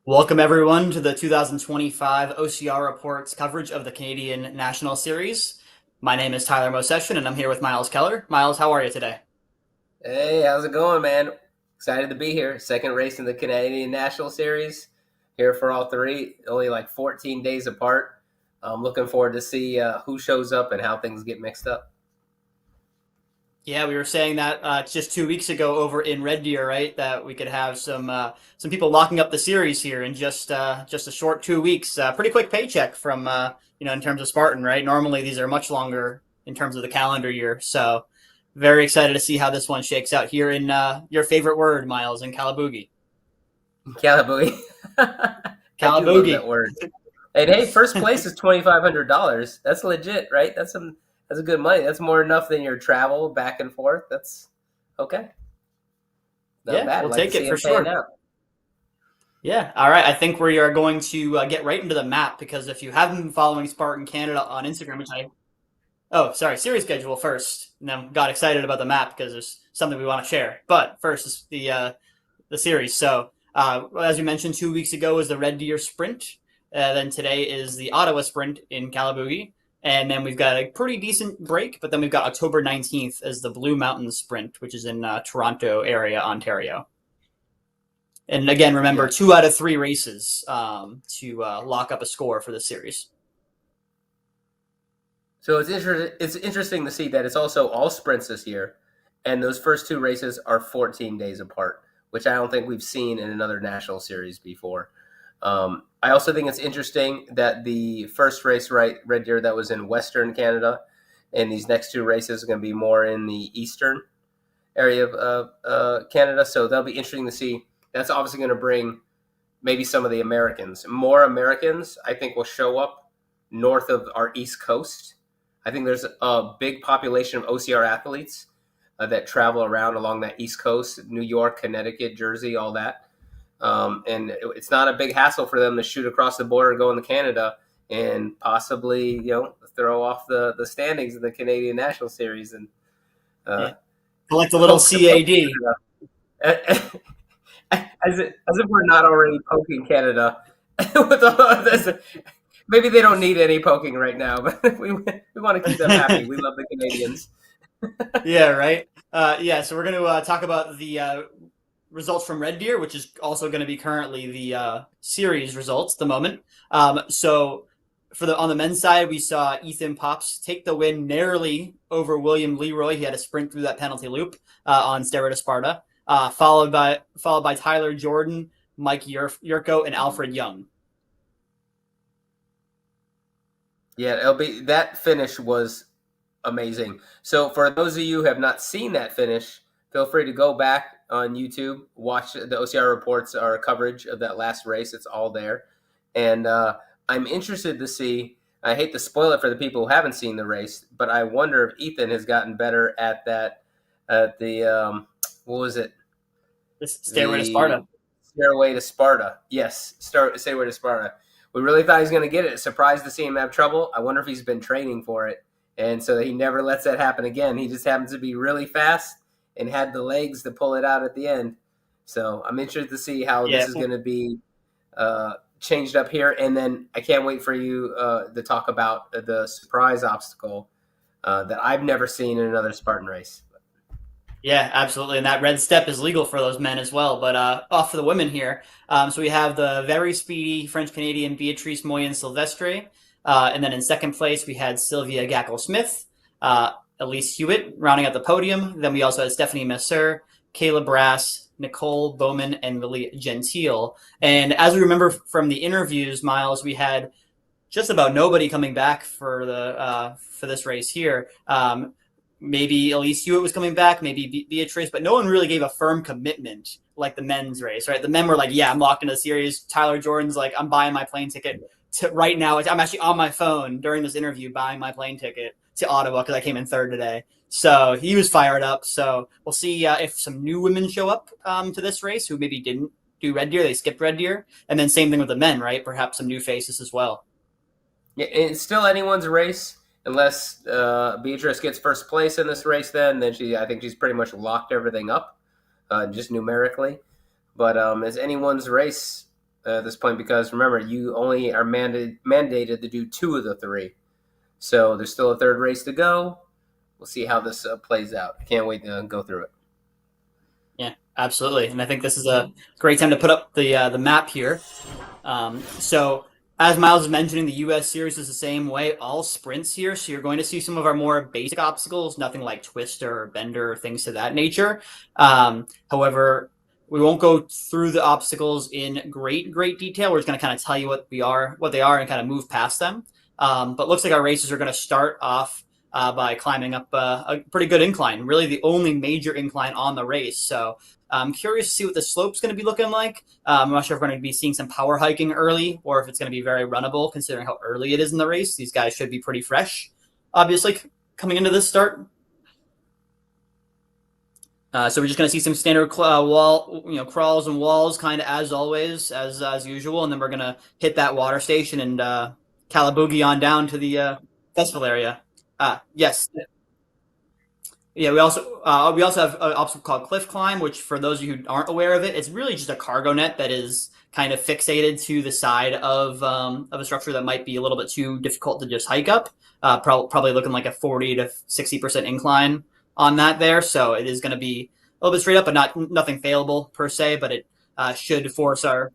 Welcome, everyone, to the 2025 OCR Reports coverage of the Canadian National Series. My name is Tyler Mosession, and I'm here with Miles Keller. Miles, how are you today? Hey, how's it going, man? Excited to be here. Second race in the Canadian National Series. Here for all three, only like 14 days apart. I'm looking forward to see who shows up and how things get mixed up. Yeah, we were saying that just 2 weeks ago over in Red Deer, right? That we could have some people locking up the series here in just a short 2 weeks. Pretty quick paycheck from in terms of Spartan, right? Normally these are much longer in terms of the calendar year. So very excited to see how this one shakes out here in your favorite word, Miles, in Calaboogie. Callabooey. I do love that Calaboogie. word. And hey, first place is $2,500. That's legit, right? That's a good money. That's more enough than your travel back and forth. That's okay. Not Yeah, bad. we'll Like to take it see for him paying sure. out. Yeah, all right. I think we are going to get right into the map because if you haven't been following Spartan Canada on Instagram, which I oh sorry, series schedule first, and then got excited about the map because there's something we want to share. But first is the series. So as we mentioned, 2 weeks ago was the Red Deer Sprint. Then today is the Ottawa Sprint in Calaboogie, and then we've got a pretty decent break. But then we've got October 19th as the Blue Mountains Sprint, which is in Toronto area, Ontario. And again, remember Yeah. 2 out of 3 races to lock up a score for the series. So it's interesting to see that it's also all sprints this year, and those first two races are 14 days apart, which I don't think we've seen in another national series before. I also think it's interesting that the first race, right, Red Deer, that was in Western Canada, and these next two races are going to be more in the Eastern area of Canada. So that'll be interesting to see. That's obviously going to bring maybe some of the Americans. More Americans, I think, will show up north of our East Coast. I think there's a big population of OCR athletes that travel around along that East Coast, New York, Connecticut, Jersey, all that. And it's not a big hassle for them to shoot across the border, go into Canada, and possibly, throw off the standings of the Canadian National Series and uh, Yeah, collect a little poke CAD. Canada. As if we're not already poking Canada with all this. Maybe they don't need any poking right now, but we want to keep them happy. We love the Canadians. Yeah, right. Yeah, so we're going to talk about the results from Red Deer, which is also going to be currently the series results at the moment. So for the on the men's side, we saw Ethan Paupst take the win narrowly over William Leroy. He had a sprint through that penalty loop on Stairway to Sparta, followed by Tyler Jordan, Mike Yurko, and Alfred Young. Yeah, LB, that finish was amazing. So for those of you who have not seen that finish, feel free to go back on YouTube, watch the OCR reports, our coverage of that last race. It's all there. And I'm interested to see, I hate to spoil it for the people who haven't seen the race, but I wonder if Ethan has gotten better at that, at the, what was it? This Stairway to The Sparta. Stairway to Sparta. Yes, Stairway to Sparta. We really thought he was going to get it. Surprised to see him have trouble. I wonder if he's been training for it, and so that he never lets that happen again. He just happens to be really fast and had the legs to pull it out at the end. So I'm interested to see how this Yeah, is going to be changed up here. And then I can't wait for you to talk about the surprise obstacle that I've never seen in another Spartan race. yeah, absolutely. And that red step is legal for those men as well. But off for the women here. So we have the very speedy French Canadian Beatrice Moyen-sylvestre. And then in second place, we had Sylvia Gackle Smith, Elise Huet rounding out the podium. Then we also had Stephanie Messer, Kayla Brass, Nicole Bowman, and Lily Gentile. And as we remember from the interviews, Miles, we had just about nobody coming back for this race here. Maybe Elise Hewitt was coming back, maybe Beatrice, but no one really gave a firm commitment like the men's race, right? The men were like, yeah, I'm locked into the series. Tyler Jordan's like, I'm buying my plane ticket to right now. I'm actually on my phone during this interview buying my plane ticket to Ottawa because I came in third today. So he was fired up. So we'll see if some new women show up to this race who maybe didn't do Red Deer. They skipped Red Deer. And then same thing with the men, right? Perhaps some new faces as well. Yeah, it's still anyone's race unless Beatrice gets first place in this race. Then I think she's pretty much locked everything up, just numerically. But it's anyone's race at this point because remember, you only are mandated to do 2 of the 3. So there's still a third race to go. We'll see how this plays out. I can't wait to go through it. Yeah, absolutely. And I think this is a great time to put up the map here. So as Miles was mentioning, the U.S. series is the same way, all sprints here. So you're going to see some of our more basic obstacles, nothing like twister or bender or things to that nature. However, we won't go through the obstacles in great detail. We're just going to kind of tell you what they are, and kind of move past them. But looks like our racers are going to start off by climbing up a pretty good incline, really the only major incline on the race. So I'm curious to see what the slope's going to be looking like. I'm not sure if we're going to be seeing some power hiking early or if it's going to be very runnable considering how early it is in the race. These guys should be pretty fresh, obviously, coming into this start. So we're just going to see some standard crawls and walls, kind of as always, as usual, and then we're going to hit that water station and calaboogie on down to the festival area. Yes, yeah, we also have an obstacle called cliff climb, which for those of you who aren't aware of it, it's really just a cargo net that is kind of fixated to the side of a structure that might be a little bit too difficult to just hike up. Probably looking like a 40 to 60% incline on that there, so it is going to be a little bit straight up, but nothing failable per se. But it should force our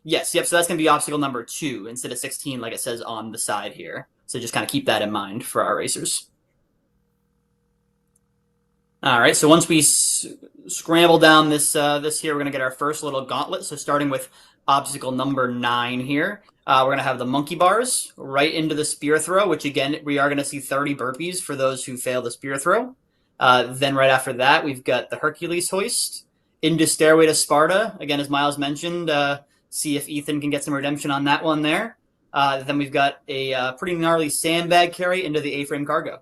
yes, yep. So that's going to be obstacle number 2 instead of 16, like it says on the side here. So just kind of keep that in mind for our racers. All right, so once we scramble down this here, we're going to get our first little gauntlet. So starting with obstacle number 9 here, we're going to have the monkey bars right into the spear throw, which again, we are going to see 30 burpees for those who fail the spear throw. Then right after that, we've got the Hercules hoist into Stairway to Sparta. Again, as Miles mentioned, see if Ethan can get some redemption on that one there. Then we've got a pretty gnarly sandbag carry into the A-frame cargo.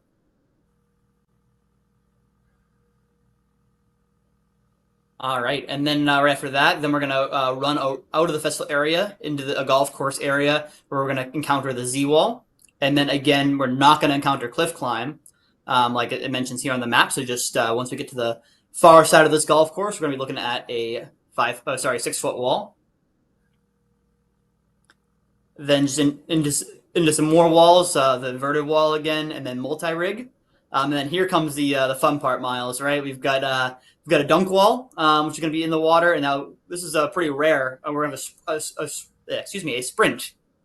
All right, and then right after that, then we're going to run out of the festival area into a golf course area where we're going to encounter the Z-wall. And then again, we're not going to encounter cliff climb, like it mentions here on the map. So just once we get to the far side of this golf course, we're going to be looking at a 6-foot wall. Then just into some more walls, the inverted wall again, and then multi-rig. And then here comes the fun part, Miles. Right, we've got a dunk wall, which is going to be in the water, and now this is pretty rare. We're going to have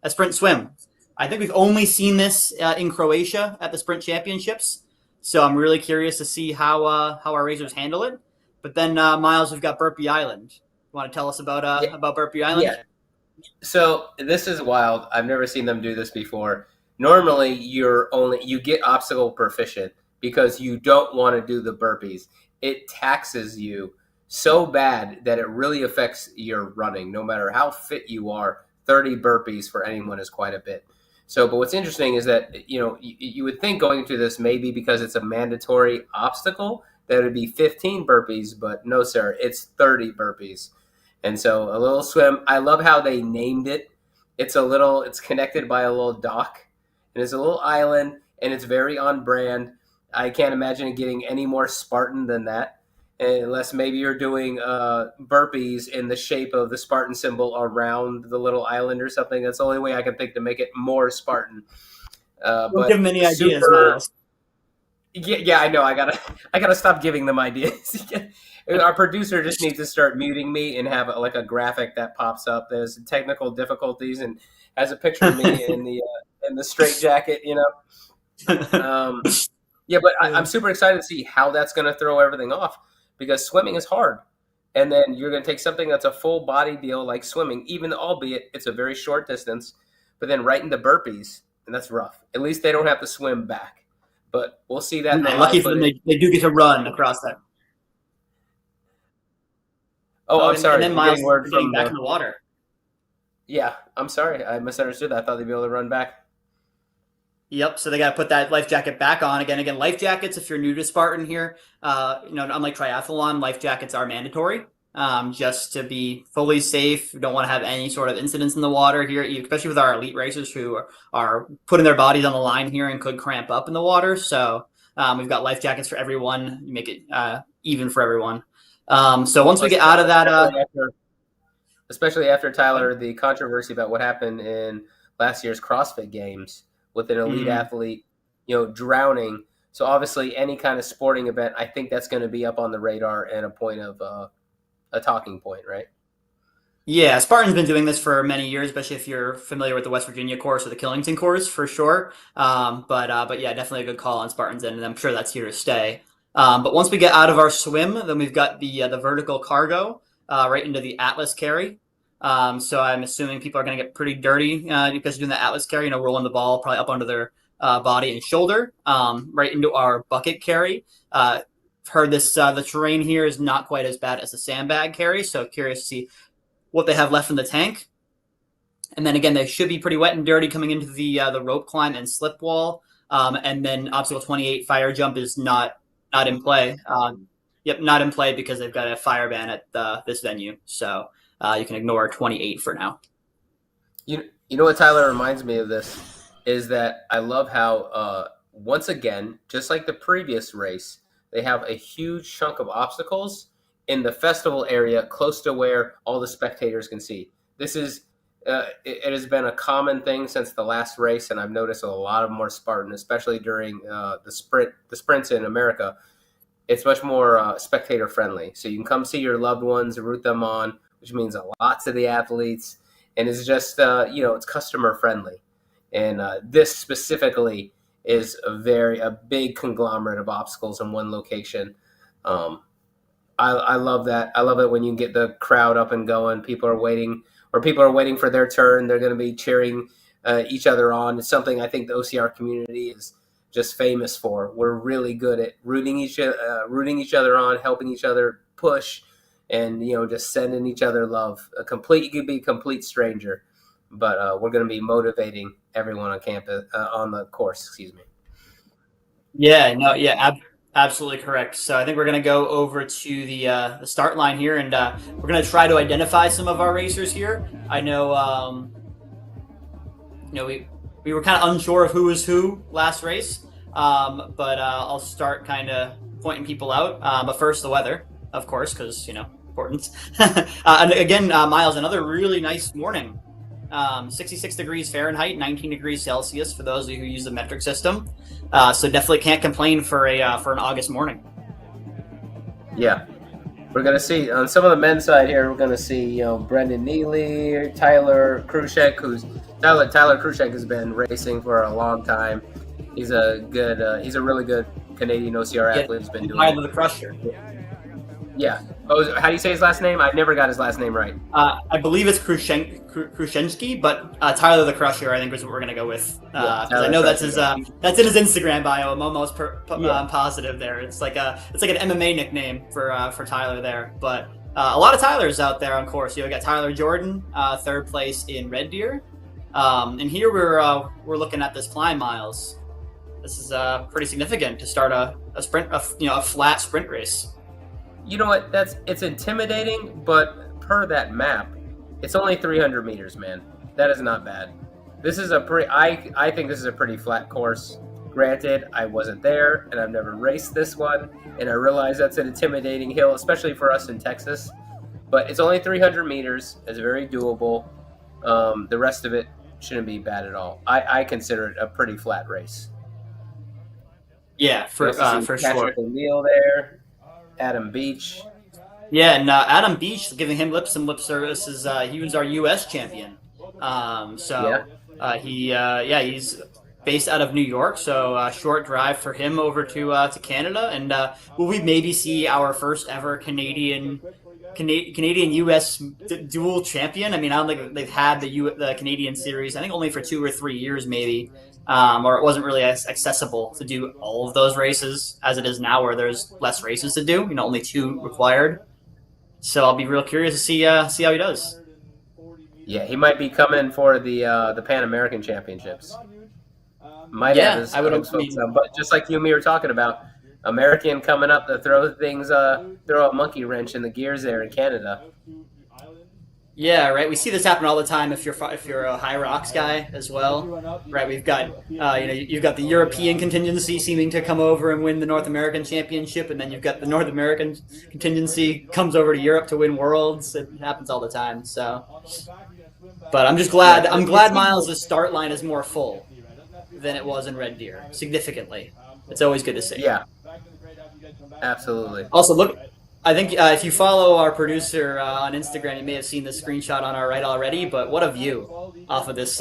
a sprint swim. I think we've only seen this in Croatia at the Sprint Championships, so I'm really curious to see how our racers handle it. But then Miles, we've got Burpee Island. You want to tell us about Burpee Island? Yeah. So this is wild. I've never seen them do this before. Normally, you get obstacle proficient because you don't want to do the burpees. It taxes you so bad that it really affects your running. No matter how fit you are, 30 burpees for anyone is quite a bit. So, but what's interesting is that you would think going into this maybe because it's a mandatory obstacle that it would be 15 burpees, but no, sir, it's 30 burpees. And so a little swim. I love how they named it. It's connected by a little dock, and it's a little island, and it's very on brand. I can't imagine it getting any more Spartan than that, unless maybe you're doing burpees in the shape of the Spartan symbol around the little island or something. That's the only way I can think to make it more Spartan. Don't give them any ideas, Miles. Yeah, I know. I gotta stop giving them ideas. Our producer just needs to start muting me and have a graphic that pops up. There's technical difficulties and has a picture of me in the straight jacket. Yeah, but I'm super excited to see how that's going to throw everything off because swimming is hard, and then you're going to take something that's a full body deal like swimming, even albeit it's a very short distance, but then right into burpees, and that's rough. At least they don't have to swim back. But we'll see that. Lucky for them, they do get to run across that. Oh, I'm sorry. And then Miles getting back in the water. Yeah, I'm sorry. I misunderstood that. I thought they'd be able to run back. Yep. So they got to put that life jacket back on again. Life jackets, if you're new to Spartan here, unlike triathlon, life jackets are mandatory. Just to be fully safe. We don't want to have any sort of incidents in the water here, especially with our elite racers who are putting their bodies on the line here and could cramp up in the water. So we've got life jackets for everyone. You make it even for everyone. So once we get out of that, especially after What? Tyler, the controversy about what happened in last year's CrossFit Games with an elite Mm. athlete, drowning. So obviously, any kind of sporting event, I think that's going to be up on the radar and a point of a talking point, right? Yeah, Spartan's been doing this for many years, especially if you're familiar with the West Virginia course or the Killington course for sure. But yeah, definitely a good call on Spartan's end, and I'm sure that's here to stay. But once we get out of our swim, then we've got the vertical cargo right into the Atlas carry. So I'm assuming people are going to get pretty dirty because doing the Atlas carry, rolling the ball probably up under their body and shoulder, right into our bucket carry. Heard this the terrain here is not quite as bad as the sandbag carry, so curious to see what they have left in the tank. And then again, they should be pretty wet and dirty coming into the rope climb and slip wall. And then obstacle 28 fire jump is not in play. Yep, not in play because they've got a fire ban at this venue. So you can ignore 28 for now. You know what Tyler reminds me of this is that I love how once again, just like the previous race, they have a huge chunk of obstacles in the festival area close to where all the spectators can see. This is it has been a common thing since the last race, and I've noticed a lot of more Spartan, especially during the sprints in America. It's much more spectator friendly, so you can come see your loved ones, root them on, which means a lot to the athletes, and it's just it's customer friendly. And this specifically is a big conglomerate of obstacles in one location. Um, I love that. I love it when you get the crowd up and going. People are waiting for their turn. They're going to be cheering each other on. It's something I think the OCR community is just famous for. We're really good at rooting each other on, helping each other push, and just sending each other love. You could be a complete stranger, but we're going to be motivating everyone on campus on the course. Excuse me. Yeah, no, yeah, absolutely correct. So I think we're going to go over to the start line here, and we're going to try to identify some of our racers here. I know we were kind of unsure of who was who last race, but I'll start kind of pointing people out. But first, the weather, of course, because important. And again, Miles, another really nice morning. 66 degrees Fahrenheit, 19 degrees Celsius for those of you who use the metric system. So definitely can't complain for an August morning. Yeah, we're gonna see on some of the men's side here. We're gonna see Brenden Neely, Tyler Krushek has been racing for a long time. He's he's a really good Canadian OCR Yeah, athlete. He's been doing Tyler it. the Crusher. Yeah. Oh, how do you say his last name? I never got his last name right. I believe it's Krushensky, but Tyler the Crusher, I think, is what we're gonna go with because I Tyler know that's Crusher. that's in his Instagram bio. I'm almost Yeah. positive there. It's like an MMA nickname for Tyler there. But a lot of Tylers out there on course. We got Tyler Jordan, third place in Red Deer, and here we're looking at this climb, Miles. This is pretty significant to start a sprint, a flat sprint race. You know what? It's intimidating, but per that map, it's only 300 meters, man. That is not bad. This is a pretty. I think this is a pretty flat course. Granted, I wasn't there, and I've never raced this one, and I realize that's an intimidating hill, especially for us in Texas. But it's only 300 meters. It's very doable. The rest of it shouldn't be bad at all. I consider it a pretty flat race. Yeah, You also see for sure. Patrick O'Neill there, Adam Beach. Yeah, and Adam Beach giving him some lip service is he was our U.S. champion. Yeah, He's based out of New York, so short drive for him over to Canada. And will we maybe see our first ever Canadian U.S. Dual champion? I mean, I don't think they've had the Canadian series. I think only for 2 or 3 years, maybe. Or it wasn't really as accessible to do all of those races as it is now, where there's less races to do. Only 2 required. So I'll be real curious to see how he does. yeah, he might be coming for the Pan American Championships. Might have Yeah, his I would. I hopes hopes mean, up, but just like you and me were talking about, American coming up to throw a monkey wrench in the gears there in Canada. Yeah, right. We see this happen all the time if you're a high rocks guy as well, right? We've got you've got the European contingency seeming to come over and win the North American Championship, and then you've got the North American contingency comes over to Europe to win Worlds. It happens all the time. So, but I'm just Yeah, glad I'm it glad seems. Miles' start line is more full than it was in Red Deer, significantly. It's always good to see. Yeah, absolutely. Also, look, I think if you follow our producer on Instagram, you may have seen this screenshot on our right already. But what a view off of this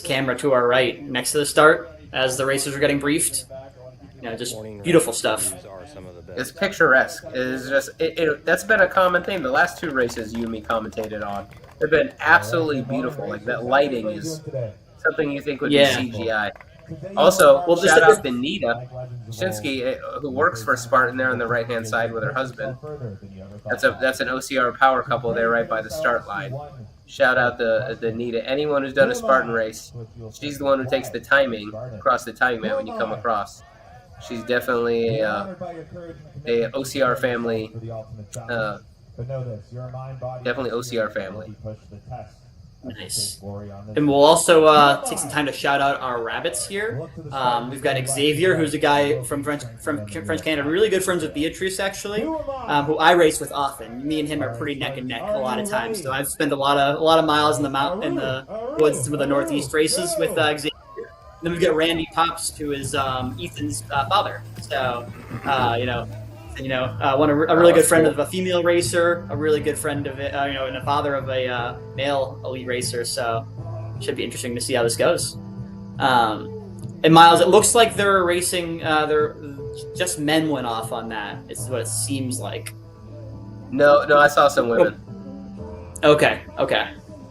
camera to our right, next to the start, as the racers are getting briefed. Just beautiful stuff. It's picturesque. It's just that's been a common theme. The last two races you and me commentated on, they've been absolutely beautiful. Like that lighting is something you think would be Yeah. CGI. Also, Well, shout out to Nita Shinsky, who works for Spartan there on the right hand side with her husband. That's an OCR power couple there right by the start line. Shout out to Nita. Anyone who's done a Spartan race, she's the one who takes the timing across the timing mat when you come across. She's definitely a OCR family. Definitely OCR family. nice. And we'll also take some time to shout out our rabbits here. We've got Xavier, who's a guy from French Canada, really good friends with Beatrice actually, who I race with often. Me and him are pretty neck and neck a lot of times. So I've spent a lot of miles in the woods, some of the Northeast races with Xavier. And then we've got Randy Paupst, who is Ethan's father. So a really good friend of a female racer, a really good friend of and a father of a male elite racer. So should be interesting to see how this goes. And Miles, it looks like they're racing. They're just men went off on that. It's what it seems like. No, I saw some women. Okay.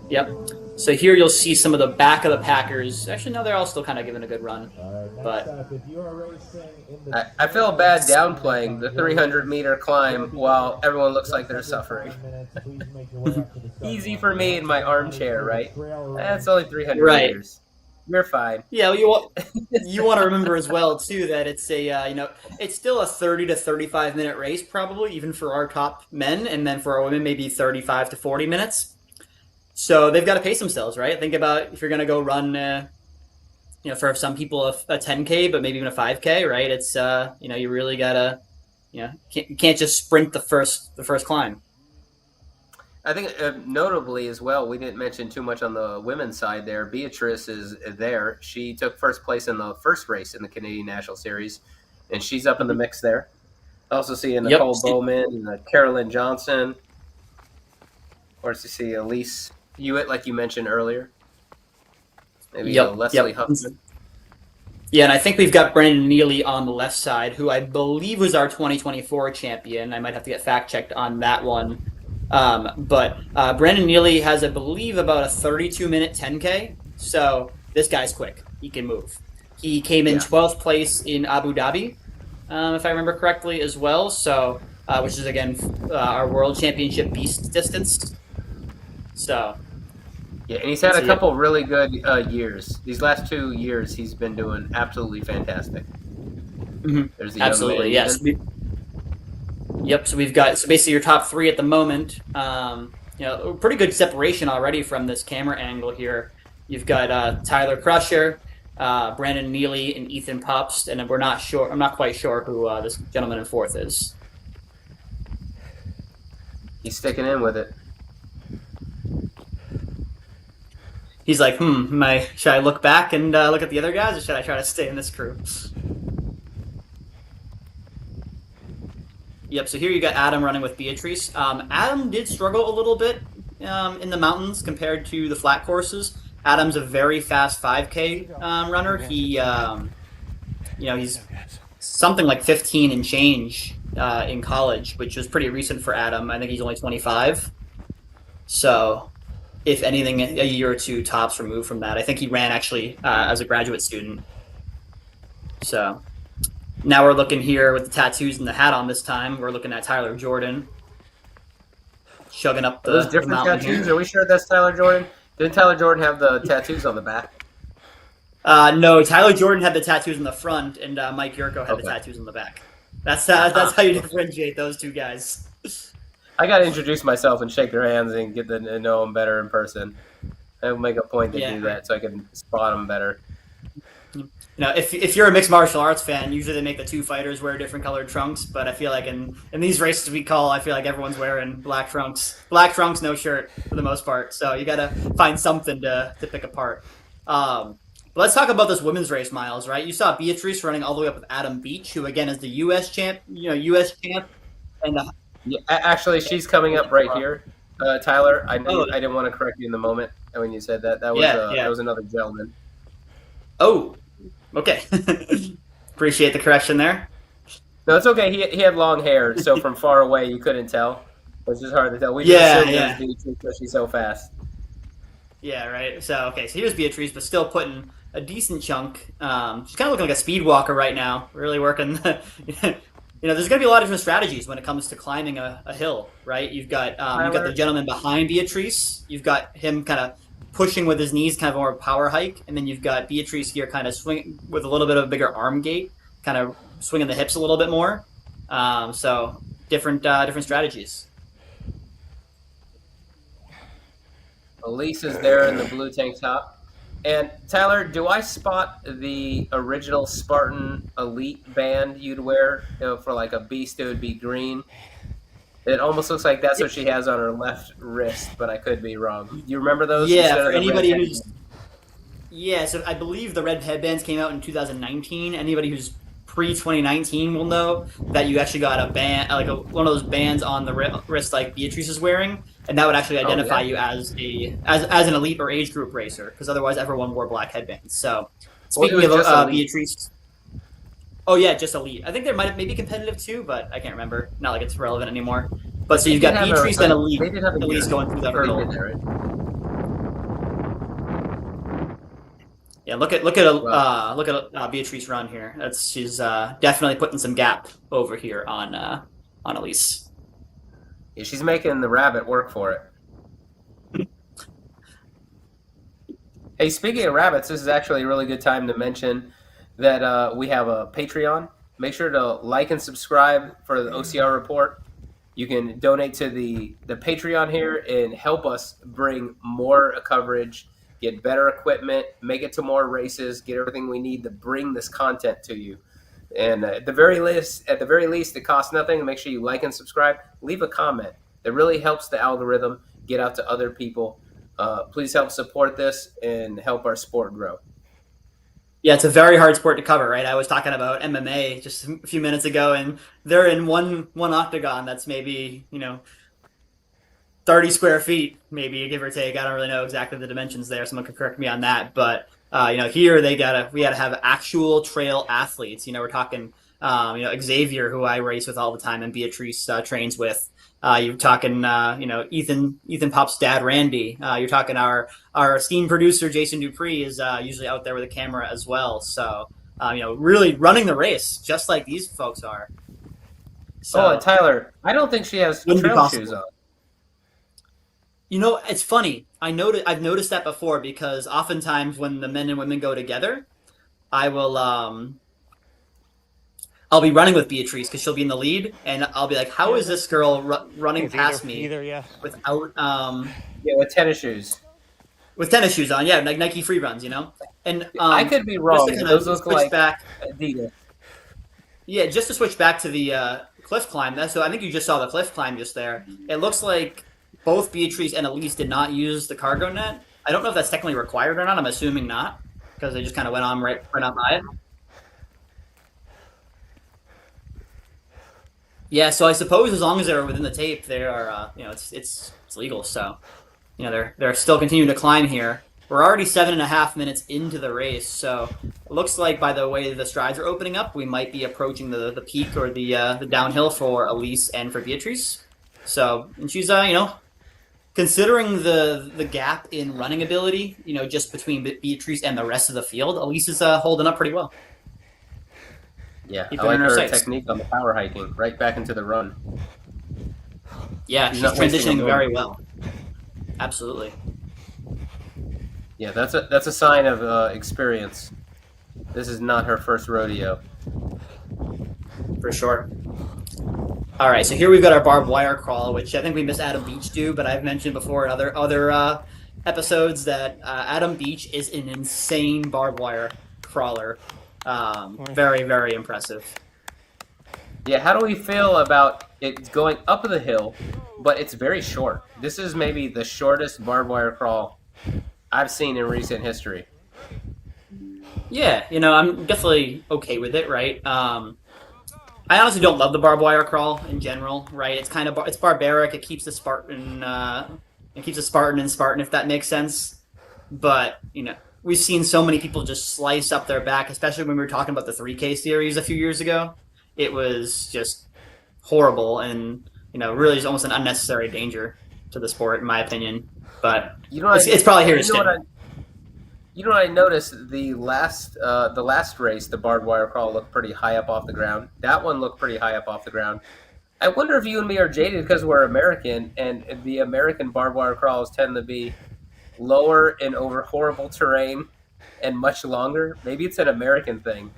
Yep. So here you'll see some of the back of the Packers. Actually, no, they're all still kind of giving a good run. But I feel bad downplaying the 300-meter climb while everyone looks like they're suffering. Easy for me in my armchair, right? That's only 300 right. meters. You're fine. Yeah, well, you want to remember as well too that it's it's still a 30 to 35 minute race probably even for our top men, and then for our women maybe 35 to 40 minutes. So they've got to pace themselves, right? Think about if you're going to go run, for some people a 10K, but maybe even a 5K, right? It's you really gotta, you can't just sprint the first climb. I think notably as well, we didn't mention too much on the women's side there. Beatrice is there. She took first place in the first race in the Canadian National Series, and she's up in the mix there. Also see Nicole Bowman and Carolyn Johnson. Of course, you see Elise Huet, like you mentioned earlier. Maybe Leslie Huffman. Yeah, and I think we've got Brenden Neely on the left side, who I believe was our 2024 champion. I might have to get fact checked on that one. But Brenden Neely has, I believe, about a 32-minute 10K. So this guy's quick. He can move. He came in 12th place in Abu Dhabi, if I remember correctly, as well. So, which is again our World Championship beast distance. So. Yeah, and he's had a couple really good years. These last 2 years, he's been doing absolutely fantastic. Mm-hmm. There's the absolutely, yes. Yep. So we've got basically your top three at the moment. Pretty good separation already from this camera angle here. You've got Tyler Crusher, Brenden Neely, and Ethan Paupst, and we're not sure. I'm not quite sure who this gentleman in fourth is. He's sticking in with it. He's like, should I look back and look at the other guys, or should I try to stay in this crew? Yep, so here you got Adam running with Beatrice. Adam did struggle a little bit in the mountains compared to the flat courses. Adam's a very fast 5K runner. He, he's something like 15 and change in college, which was pretty recent for Adam. I think he's only 25. So, if anything, a year or two tops removed from that. I think he ran actually as a graduate student. So, now we're looking here with the tattoos and the hat on this time. We're looking at Tyler Jordan. Chugging up those different tattoos? Here. Are we sure that's Tyler Jordan? Didn't Tyler Jordan have the tattoos on the back? No, Tyler Jordan had the tattoos in the front, and Mike Yurko had the tattoos on the back. That's how you differentiate those two guys. I got to introduce myself and shake their hands and get to know them better in person. I'll make a point to Yeah, do right. that so I can spot them better. If you're a mixed martial arts fan, usually they make the two fighters wear different colored trunks. But I feel like in these races we call, I feel like everyone's wearing black trunks, no shirt for the most part. So you got to find something to pick apart. But let's talk about this women's race, Miles. Right? You saw Beatrice running all the way up with Adam Beach, who again is the U.S. champ. U.S. champ, and Yeah, actually, she's coming up right here, Tyler. I know oh I didn't want to correct you in the moment when you said that. yeah, That yeah. was another gentleman. Oh, okay. Appreciate the correction there. No, it's okay. He had long hair, so from far away you couldn't tell. It's just hard to tell. We just Yeah, assumed it was yeah. Beatrice because she's so fast. Yeah, right. So okay, so here's Beatrice, but still putting a decent chunk. She's kind of looking like a speed walker right now. Really working. There's going to be a lot of different strategies when it comes to climbing a hill, right? You've got the Tyler, gentleman behind Beatrice. You've got him kind of pushing with his knees, kind of more of a power hike, and then you've got Beatrice here, kind of swing with a little bit of a bigger arm gait, kind of swinging the hips a little bit more. So different strategies. Elise is there in the blue tank top. And Tyler, do I spot the original Spartan Elite band you'd wear for like a beast? It would be green. It almost looks like that's what she has on her left wrist, but I could be wrong. Do you remember those Yeah, instead for of the red anybody who's headband? Yeah, so I believe the red headbands came out in 2019. Anybody who's pre 2019 will know that you actually got a band, like one of those bands on the wrist, like Beatrice is wearing, and that would actually Oh identify yeah. you as an elite or age group racer, because otherwise everyone wore black headbands. So Well, it speaking was of just Elite. Beatrice, oh yeah, just elite. I think there might have maybe competitive too, but I can't remember. Not like it's relevant anymore. But But so you've got Beatrice and they elite, did have a Elise year going through the where they did hurdle. that, right? Yeah, Well, look at Beatrice run here. She's definitely putting some gap over here on Elise. yeah, she's making the rabbit work for it. Hey, speaking of rabbits, this is actually a really good time to mention that we have a Patreon. Make sure to like and subscribe for the OCR report. You can donate to the Patreon here and help us bring more coverage, get better equipment, make it to more races, get everything we need to bring this content to you. And at the very least, it costs nothing. Make sure you like and subscribe. Leave a comment. It really helps the algorithm get out to other people. Please help support this and help our sport grow. Yeah, it's a very hard sport to cover, right? I was talking about MMA just a few minutes ago, and they're in one octagon that's maybe 30 square feet, maybe give or take. I don't really know exactly the dimensions there. Someone could correct me on that. But here we gotta have actual trail athletes. We're talking Xavier, who I race with all the time, and Beatrice trains with. You're talking Ethan Paupst's dad, Randy. You're talking our esteemed producer Jason Dupree is usually out there with a camera as well. So really running the race just like these folks are. Oh, and So Tyler, I don't think she has wouldn't be trail shoes possible. on. It's funny. I've noticed that before because oftentimes when the men and women go together, I will I'll be running with Beatrice because she'll be in the lead, and I'll be like, "How Yeah, is this girl running it's either past me either yeah. without Yeah, with tennis shoes. with tennis shoes on? Yeah, like Nike free runs, you know." And I could be just to wrong, but kind those of look switch like back, Adidas. yeah, just to switch back to the cliff climb. So I think you just saw the cliff climb just there. It looks like both Beatrice and Elise did not use the cargo net. I don't know if that's technically required or not. I'm assuming not because they just kind of went on right on by it. Yeah, so I suppose as long as they're within the tape, they are. It's legal. So they're still continuing to climb here. We're already 7.5 minutes into the race, so it looks like by the way the strides are opening up, we might be approaching the peak or the downhill for Elise and for Beatrice. So and she's considering the gap in running ability, just between Beatrice and the rest of the field, Elise is holding up pretty well, Yeah, I keeping her like in her her sights. technique on the power hiking, right back into the run. Yeah, She's she's not wasting a transitioning moment. very well. Absolutely, Yeah, that's a sign of experience. This is not her first rodeo. for sure. All right, so here we've got our barbed wire crawl, which I think we miss Adam Beach do, but I've mentioned before in other episodes that Adam Beach is an insane barbed wire crawler. Very very impressive. Yeah, how do we feel about it going up the hill, but it's very short? This is maybe the shortest barbed wire crawl I've seen in recent history. Yeah, I'm definitely okay with it, right? I honestly don't love the barbed wire crawl in general, right? It's barbaric. It keeps the Spartan and Spartan, if that makes sense. But we've seen so many people just slice up their back, especially when we were talking about the 3K series a few years ago. It was just horrible, and really is almost an unnecessary danger to the sport, in my opinion. But You know, what I, it's probably here to you know what stay. I, you know what I noticed? The last race, the barbed wire crawl looked pretty high up off the ground. That one looked pretty high up off the ground. I wonder if you and me are jaded because we're American, and the American barbed wire crawls tend to be lower and over horrible terrain and much longer. Maybe it's an American thing.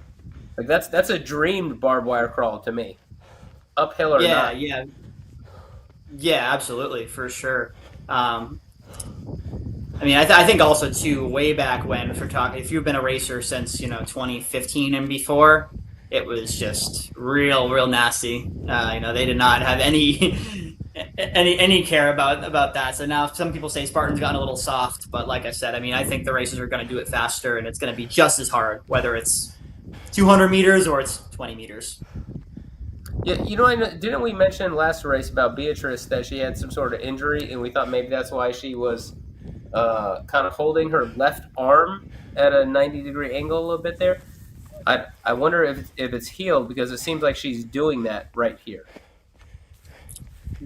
Like that's a dreamed barbed wire crawl to me, uphill or Yeah, not. yeah, yeah, absolutely, for sure. Um, I mean, I think also too, way back when, if you've been a racer since 2015 and before, it was just real nasty. They did not have any any care about that. So now some people say Spartan's gotten a little soft, but like I said, I mean, I think the racers are going to do it faster, and it's going to be just as hard, whether it's 200 meters or it's 20 meters. Yeah, didn't we mention last race about Beatrice that she had some sort of injury, and we thought maybe that's why she was kind of holding her left arm at a 90-degree angle a little bit there. I wonder if it's healed because it seems like she's doing that right here.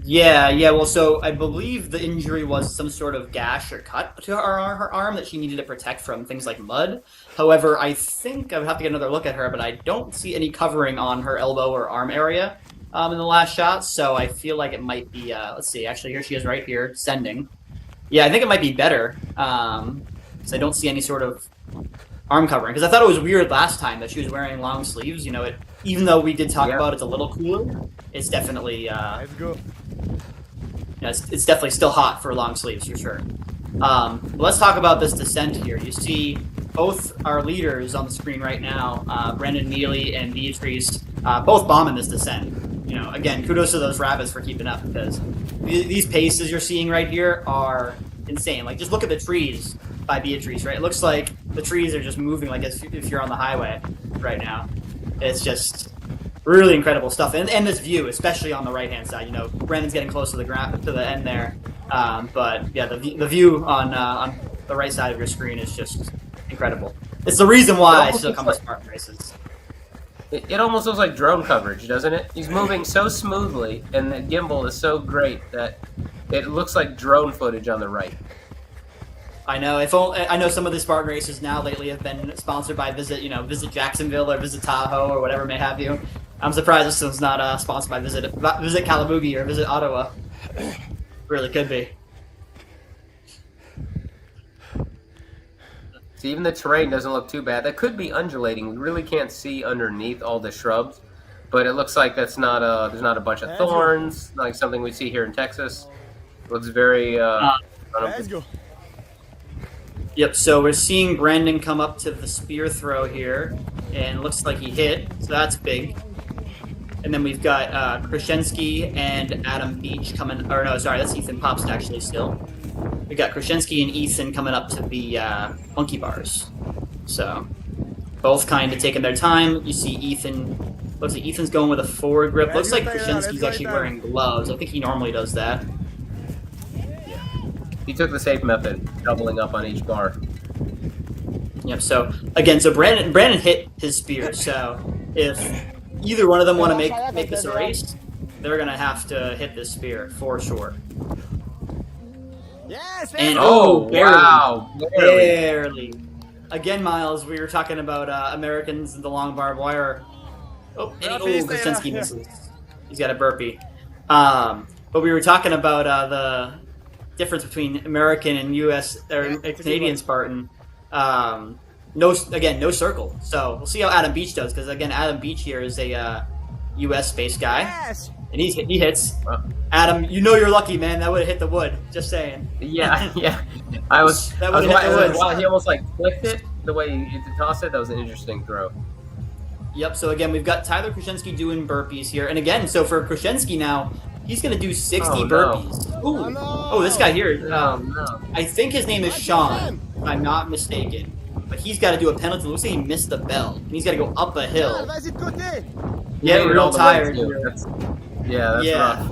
Yeah, yeah. Well, so I believe the injury was some sort of gash or cut to her arm that she needed to protect from things like mud. However, I think I would have to get another look at her, but I don't see any covering on her elbow or arm area in the last shot. So I feel like it might be. Let's see. Actually, here she is, right here, sending. Yeah, I think it might be better because I don't see any sort of arm covering. Because I thought it was weird last time that she was wearing long sleeves. Even though we did talk Yeah. about it's a little cooler, it's definitely Let's go. it's definitely still hot for long sleeves for sure. Let's talk about this descent here. You see both our leaders on the screen right now, Brenden Neely and Beatrice, both bombing this descent. Again, kudos to those rabbits for keeping up because these paces you're seeing right here are insane. Like, just look at the trees by Beatrice, right? It looks like the trees are just moving like as if you're on the highway right now. It's just really incredible stuff, and this view, especially on the right hand side. Brandon's getting close to the ground to the end there, but yeah, the view on the right side of your screen is just incredible. It's the reason It why I almost still looks come to like Spartan races. it almost looks like drone coverage, doesn't it? He's moving so smoothly, and the gimbal is so great that it looks like drone footage on the right. I know. If only, I know some of the Spartan races now lately have been sponsored by Visit Jacksonville or Visit Tahoe or whatever may have you. I'm surprised this one's not sponsored by Visit Calamugi or Visit Ottawa. Really could be. So even the terrain doesn't look too bad. That could be undulating. We really can't see underneath all the shrubs, but it looks like there's not a bunch of thorns like something we see here in Texas. It looks very Let's go. Yep, so we're seeing Brandon come up to the spear throw here, and looks like he hit, so that's big. And then we've got Krashenski and Adam Beach coming, or no, sorry, that's Ethan Paupst actually still. We got Krashenski and Ethan coming up to the monkey bars. So, both kind of taking their time. You see looks like Ethan's going with a forward grip. Looks like Krashenski's actually wearing gloves. I think he normally does that. He took the safe method, doubling up on each bar. Yep. So again, Brandon hit his spear. So if either one of them want to make this a race, they're gonna have to hit this spear for sure. Yes. And Oh, barely, wow. Barely. barely. Again, Miles, we were talking about Americans and the long barbed wire. Oh, and Krasinski misses. He's got a burpee. But we were talking about the difference between American and U.S. or Canadian Spartan. No circle. So we'll see how Adam Beach does, because again, Adam Beach here is a U.S. based guy. Yes. And he hits. Wow. Adam, you know you're lucky, man. That would have hit the wood. Just saying. Yeah, yeah. I was That would have hit the wood. wow, he almost like flicked it the way he tossed it. That was an interesting throw. Yep, so again, we've got Tyler Krushenski doing burpees here. And again, so for Krushenski now, he's going to do 60 burpees. Ooh. Oh, no. Oh, this guy here. No. I think his name is Sean, if I'm not mistaken. But he's got to do a penalty. Looks like he missed the bell. And he's got to go up a hill. Get real tired. That's rough.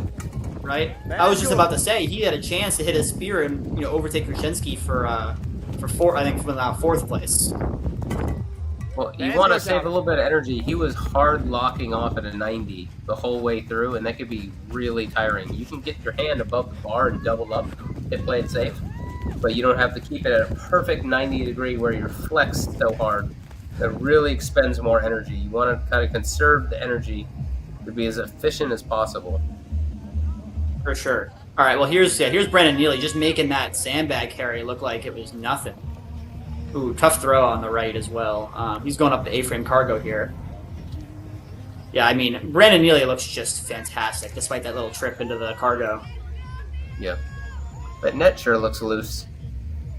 Right? I was just about to say, he had a chance to hit a spear and overtake Krushenski for fourth place. Well, you want to save a little bit of energy. He was hard locking off at a 90 the whole way through, and that could be really tiring. You can get your hand above the bar and double up if played safe, but you don't have to keep it at a perfect 90 degree where you're flexed so hard. That really expends more energy. You want to kind of conserve the energy to be as efficient as possible. For sure. All right, well, here's Brenden Neely just making that sandbag carry look like it was nothing. Ooh, tough throw on the right as well. He's going up the A-frame cargo here. Yeah, I mean, Brenden Neely looks just fantastic, despite that little trip into the cargo. Yeah. That net sure looks loose.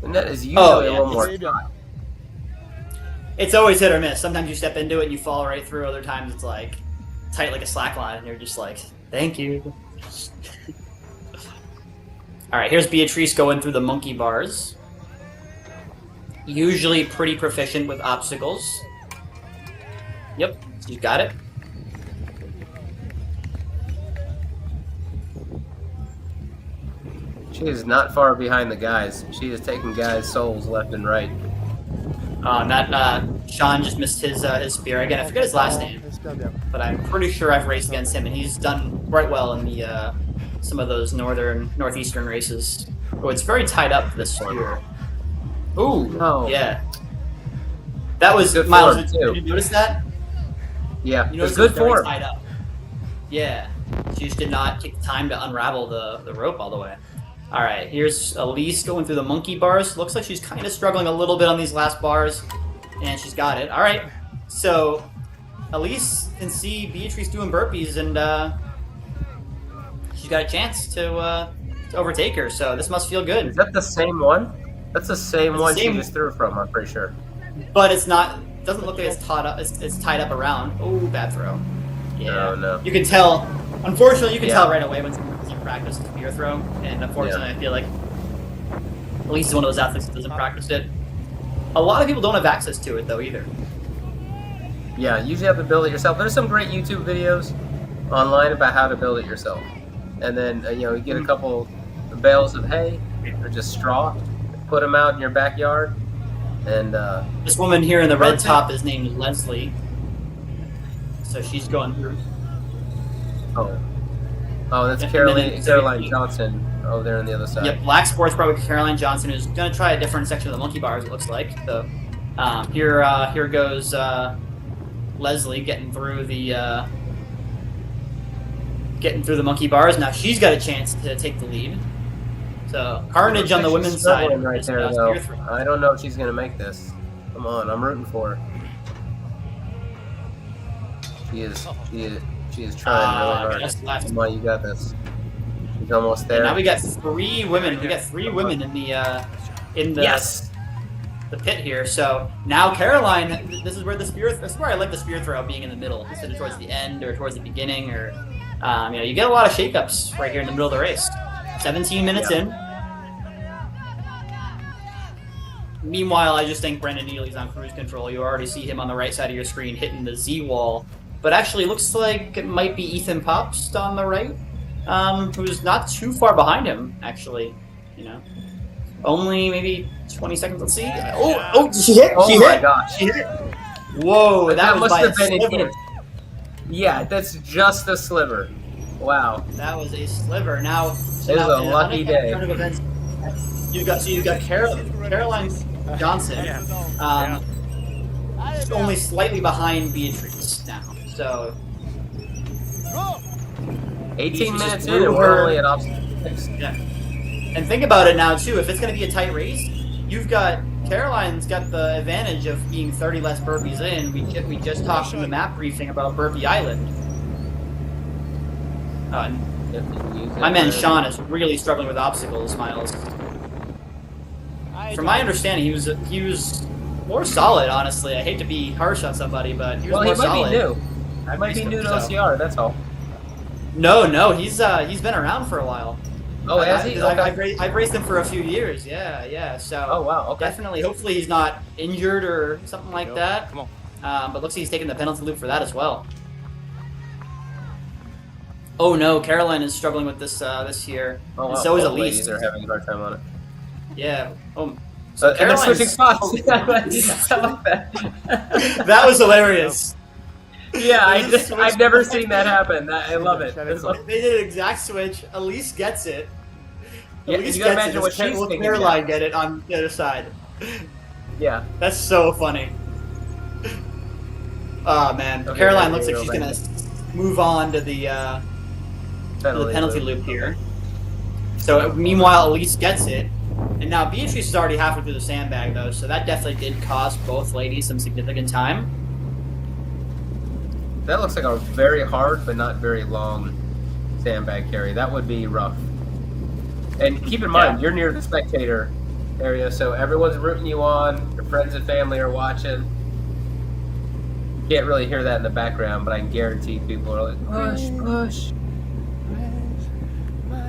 The net is usually a little more tight. It's always hit or miss. Sometimes you step into it and you fall right through. Other times it's like tight like a slack line, and you're just like, thank you. All right, here's Beatrice going through the monkey bars. Usually pretty proficient with obstacles. Yep, you got it. She is not far behind the guys. She is taking guys' souls left and right. Sean just missed his spear again. I forget his last name, but I'm pretty sure I've raced against him, and he's done quite well in the some of those northeastern races. Oh, it's very tied up, this spear. Ooh, Oh. yeah. That was Good Miles. form, Did you notice that? Yeah, You it's noticed good it was very form. tied up. Yeah, she just did not take the time to unravel the rope all the way. All right, here's Elise going through the monkey bars. Looks like she's kind of struggling a little bit on these last bars, and she's got it. All right, so Elise can see Beatrice doing burpees, and she's got a chance to overtake her. So this must feel good. Is that the same one? That's the same It's the one same- she just threw from, I'm pretty sure. But it's not. Doesn't look like it's tied up. It's tied up around. Oh, bad throw. Yeah. Oh, no. You can tell. Unfortunately, you can Yeah. tell right away when someone doesn't practice a spear throw, and unfortunately, I feel like Elise is one of those athletes that doesn't practice it. A lot of people don't have access to it though either. Yeah, you usually have to build it yourself. There's some great YouTube videos online about how to build it yourself. And then, you get a couple bales of hay or just straw, put them out in your backyard, and This woman here in the red top is named Leslie, so she's going through. that's And Caroline then- Johnson over there on the other side. Yep, Black Sports Pro with Caroline Johnson, who's going to try a different section of the monkey bars, it looks like. So here goes Leslie getting through the monkey bars. Now she's got a chance to take the lead. So Carnage on the women's side. Struggling right there, though. Spear throw. I don't know if she's going to make this. Come on, I'm rooting for her. She is trying really hard. Just left. Come on, you got this. She's almost And there. now we got three women. We got three women in the Yes! the pit here. So now Caroline, this is where I like the spear throw being in the middle instead of towards the end or towards the beginning, or you get a lot of shakeups right here in the middle of the race. 17 minutes in. Meanwhile, I just think Brenden Neely's on cruise control. You already see him on the right side of your screen hitting the Z wall, but actually looks like it might be Ethan Paupst on the right, who's not too far behind him. Actually, only maybe 20 seconds. Let's see. Oh, she hit. Oh She my hit. gosh. She hit. Whoa, that was must by have a been sliver. it. Yeah, that's just a sliver. Wow. That was a sliver. Now, It was a lucky day. turn of events, you've got Caroline Johnson, only slightly behind Beatrice now. So 18 Beatrice minutes just in, blew and we're her. only at obstacle 6. yeah, and think about it now too. If it's going to be a tight race, you've got Caroline's got the advantage of being 30 less burpees in. We just talked in the map briefing about Burpee Island. My man Sean is really struggling with obstacles, Miles. From my understanding, he was more solid. Honestly, I hate to be harsh on somebody, but he was more solid. He might be new to OCR. That's all. No, he's been around for a while. Oh, has he? Okay. I've raced him for a few years. Yeah. So. Oh wow. Okay. Definitely. Hopefully, he's not injured or something like that. Come on. But looks like he's taking the penalty loop for that as well. Oh no, Caroline is struggling with this year. Oh, wow. And so is Both Elise. ladies are having a hard time on it. Yeah. Oh. So and they're switching spots. That was hilarious. Yeah, I've never seen that happen. I love it. They did an exact switch. Elise gets it. Yeah, Elise you can gets imagine it. what she's thinking. Caroline get it on the other side. Yeah. That's so funny. Oh man, Okay, Caroline looks like she's gonna move on to the penalty loop here. So meanwhile, Elise gets it, and now Beatrice is already halfway through the sandbag though, so that definitely did cost both ladies some significant time. That looks like a very hard but not very long sandbag carry. That would be rough. And keep in mind, you're near the spectator area, so everyone's rooting you on. Your friends and family are watching. You can't really hear that in the background, but I can guarantee people are like, push, push.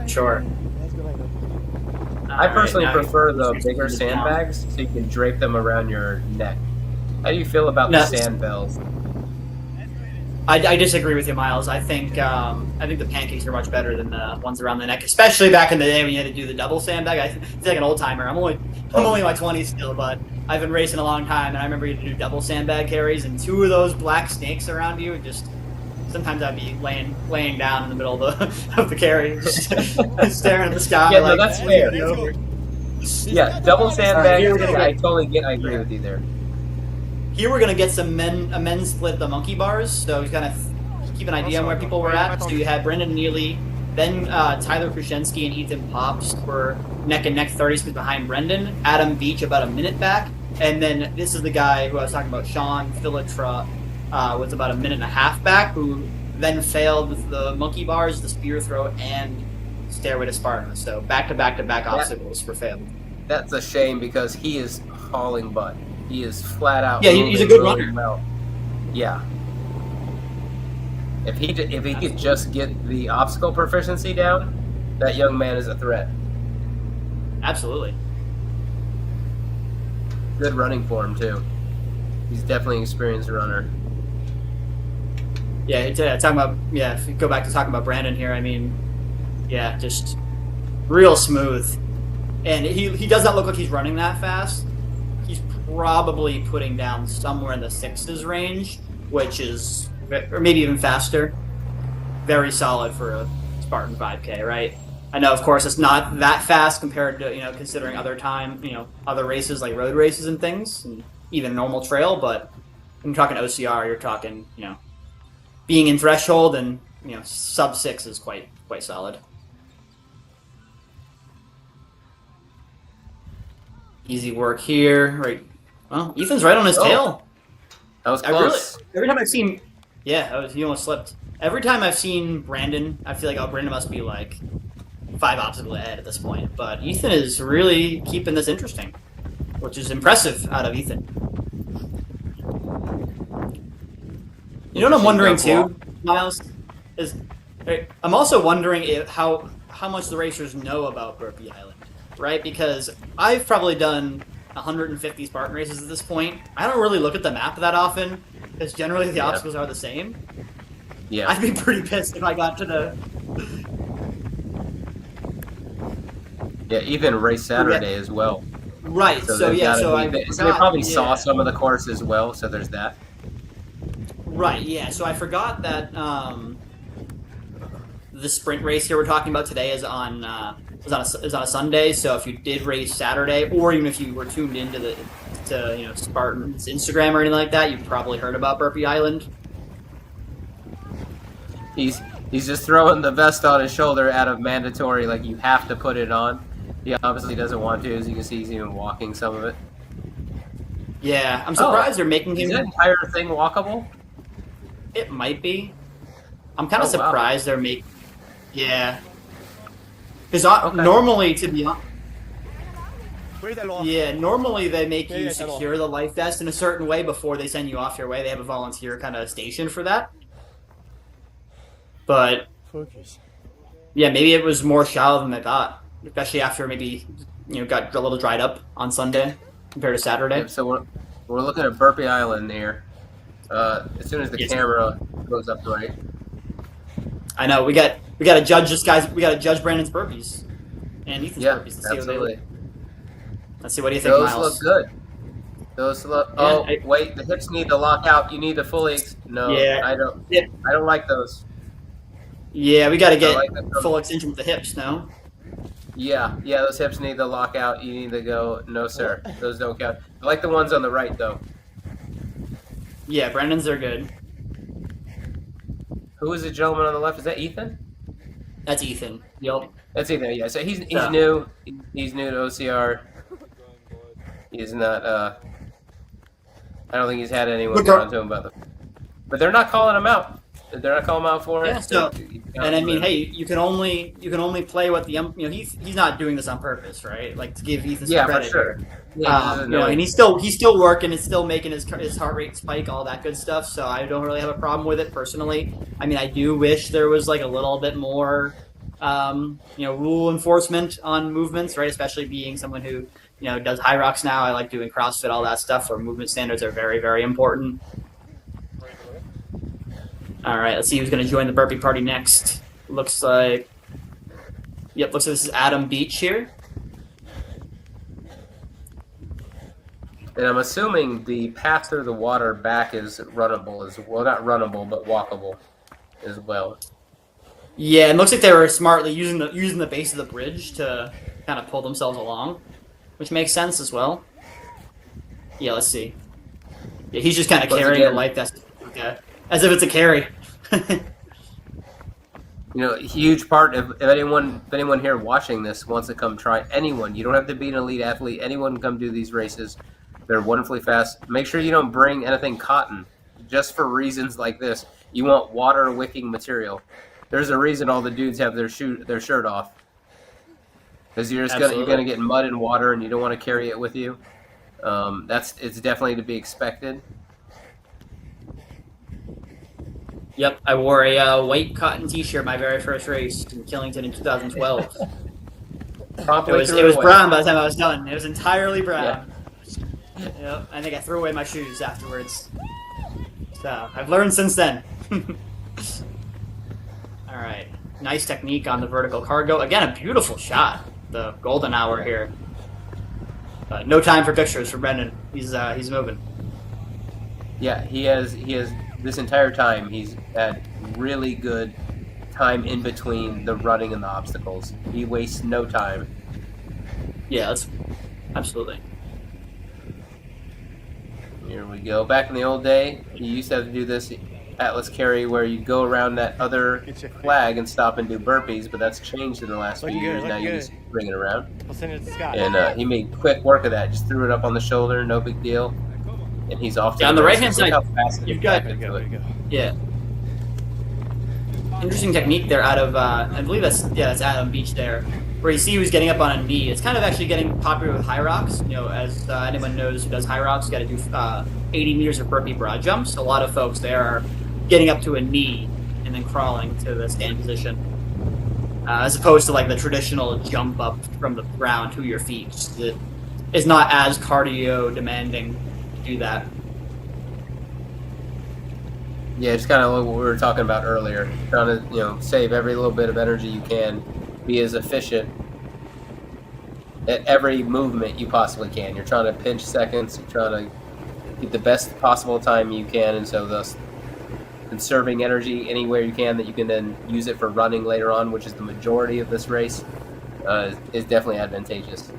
Sure. I personally prefer the bigger sandbags so you can drape them around your neck. How do you feel about the sand bells? I disagree with you, Miles. I think the pancakes are much better than the ones around the neck, especially back in the day when you had to do the double sandbag. I feel like an old timer. I'm only in my 20s still, but I've been racing a long time, and I remember you had to do double sandbag carries, and two of those black snakes around you. Just sometimes I'd be laying down in the middle of the carry, just staring at the sky. Yeah, like, no, that's fair. Yeah, double sandbags. I agree with you there. Here we're gonna get some men split the monkey bars, so he's gonna keep an idea on where people were at. So you had Brenden Neely, then Tyler Krushenski and Ethan Paupst were neck and neck 30 speeds behind Brenden. Adam Beach about a minute back, and then this is the guy who I was talking about, Sean Philitra, was about a minute and a half back, who then failed with the monkey bars, the spear throw, and stairway to Spartan. So back to back obstacles for failed. That's a shame because he is hauling butt. He is flat out. Yeah, he's a good runner. Well. Yeah. If he could just get the obstacle proficiency down, that young man is a threat. Absolutely. Good running for him too. He's definitely an experienced runner. Yeah, if you go back to talking about Brenden here, I mean, yeah, just real smooth. And he does not look like he's running that fast. He's probably putting down somewhere in the sixes range, which is, or maybe even faster. Very solid for a Spartan 5K, right? I know, of course, it's not that fast compared to, considering other races like road races and things, and even normal trail, but when you're talking OCR, you're talking, being in threshold and, sub 6 is quite solid. Easy work here, right? Well, Ethan's right on his tail. That was close. Every time I've seen, he almost slipped. Every time I've seen Brenden, I feel like, Brenden must be like 5 obstacles ahead at this point. But Ethan is really keeping this interesting, which is impressive out of Ethan. You know what I'm wondering too, Miles? I'm also wondering how much the racers know about Burpee Island. Right, because I've probably done 150 Spartan races at this point. I don't really look at the map that often, because generally the obstacles are the same. Yeah. I'd be pretty pissed if I got to the... Yeah, Ethan raced Saturday as well. Right, so they probably saw some of the course as well, so there's that. Right, yeah, so I forgot that the sprint race here we're talking about today is on a Sunday, so if you did race Saturday, or even if you were tuned into Spartan's Instagram or anything like that, you've probably heard about Burpee Island. He's just throwing the vest on his shoulder out of mandatory, like you have to put it on. He obviously doesn't want to, as you can see he's even walking some of it. Yeah, I'm surprised they're making him... Is that entire thing walkable? It might be. I'm kind of surprised they're making... Yeah, because Okay. normally, to be honest, yeah, normally they make you secure the life vest in a certain way before they send you off your way. They have a volunteer kind of station for that. But yeah, maybe it was more shallow than they thought, especially after maybe got a little dried up on Sunday compared to Yep. Saturday. So we're looking at Burpee Island here. As soon as the Yes, camera goes up right. I know we got to judge this guy's. We got to judge Brandon's burpees and Ethan's Yeah, burpees. absolutely. Let's see what do you think, Those look Miles? good. Those look. Yeah, Oh wait, the hips need the lockout. You need the fully. No, yeah, I don't. yeah, I don't like those. yeah. We got to I get like the. full extension with the hips. No. Yeah, yeah. Those hips need the lockout. You need to go. No, sir. Those don't count. I like the ones on the right though. Yeah, Brandon's are good. Who is the gentleman on the left? Is that Ethan? That's Ethan. Yep. That's Ethan. Yeah. So he's So, new. He's new to OCR. He's not. I don't think he's had anyone get on to him about them. But they're not calling him out. They're not calling him out for it. yeah. So, and I mean, hey, you can only play what the he's not doing this on purpose, right? Like to give Ethan some yeah, for credit sure. here. Yeah, And he's still working, and still making his heart rate spike, all that good stuff. So I don't really have a problem with it personally. I mean, I do wish there was like a little bit more, rule enforcement on movements, right? Especially being someone who does high rocks now. I like doing CrossFit, all that stuff, where movement standards are very, very important. All right, let's see who's going to join the burpee party next. Looks like this is Adam Beach here. And I'm assuming the path through the water back is runnable as well. Not runnable, but walkable as well. Yeah, it looks like they were smartly using the base of the bridge to kind of pull themselves along, which makes sense as well. Yeah, let's see. Yeah, he's just kind of Once carrying again, the life vest, okay, as if it's a carry. Huge part. If anyone here watching this wants to come try, anyone, you don't have to be an elite athlete. Anyone can come do these races. They're wonderfully fast. Make sure you don't bring anything cotton, just for reasons like this. You want water wicking material. There's a reason all the dudes have their shirt off, because you're gonna get mud and water, and you don't want to carry it with you. It's definitely to be expected. Yep, I wore a white cotton T-shirt my very first race in Killington in 2012. Promptly it was brown by the time I was done. It was entirely brown. Yeah. Yep, I think I threw away my shoes afterwards. So I've learned since then. All right, nice technique on the vertical cargo. Again, a beautiful shot. The golden hour here. No time for pictures for Brenden. He's moving. Yeah, he has this entire time. He's had really good time in between the running and the obstacles. He wastes no time. Yeah, that's absolutely. Here we go. Back in the old day, you used to have to do this Atlas carry where you go around that other flag and stop and do burpees, but that's changed in the last few years. Now you just bring it around. I'll send it to Scott. And he made quick work of that. Just threw it up on the shoulder, no big deal. And he's off to on the right-hand side, you've got Yeah. Interesting technique there out of I believe that's Adam Beach there, where you see he was getting up on a knee. It's kind of actually getting popular with high rocks. As anyone knows who does high rocks, you got to do 80 meters of burpee broad jumps. A lot of folks there are getting up to a knee and then crawling to the stand position, as opposed to like the traditional jump up from the ground to your feet. It is not as cardio demanding to do that. Yeah, it's kind of like what we were talking about earlier. Trying to, save every little bit of energy you can, be as efficient at every movement you possibly can. You're trying to pinch seconds, you're trying to get the best possible time you can, and so thus conserving energy anywhere you can that you can then use it for running later on, which is the majority of this race, is definitely advantageous.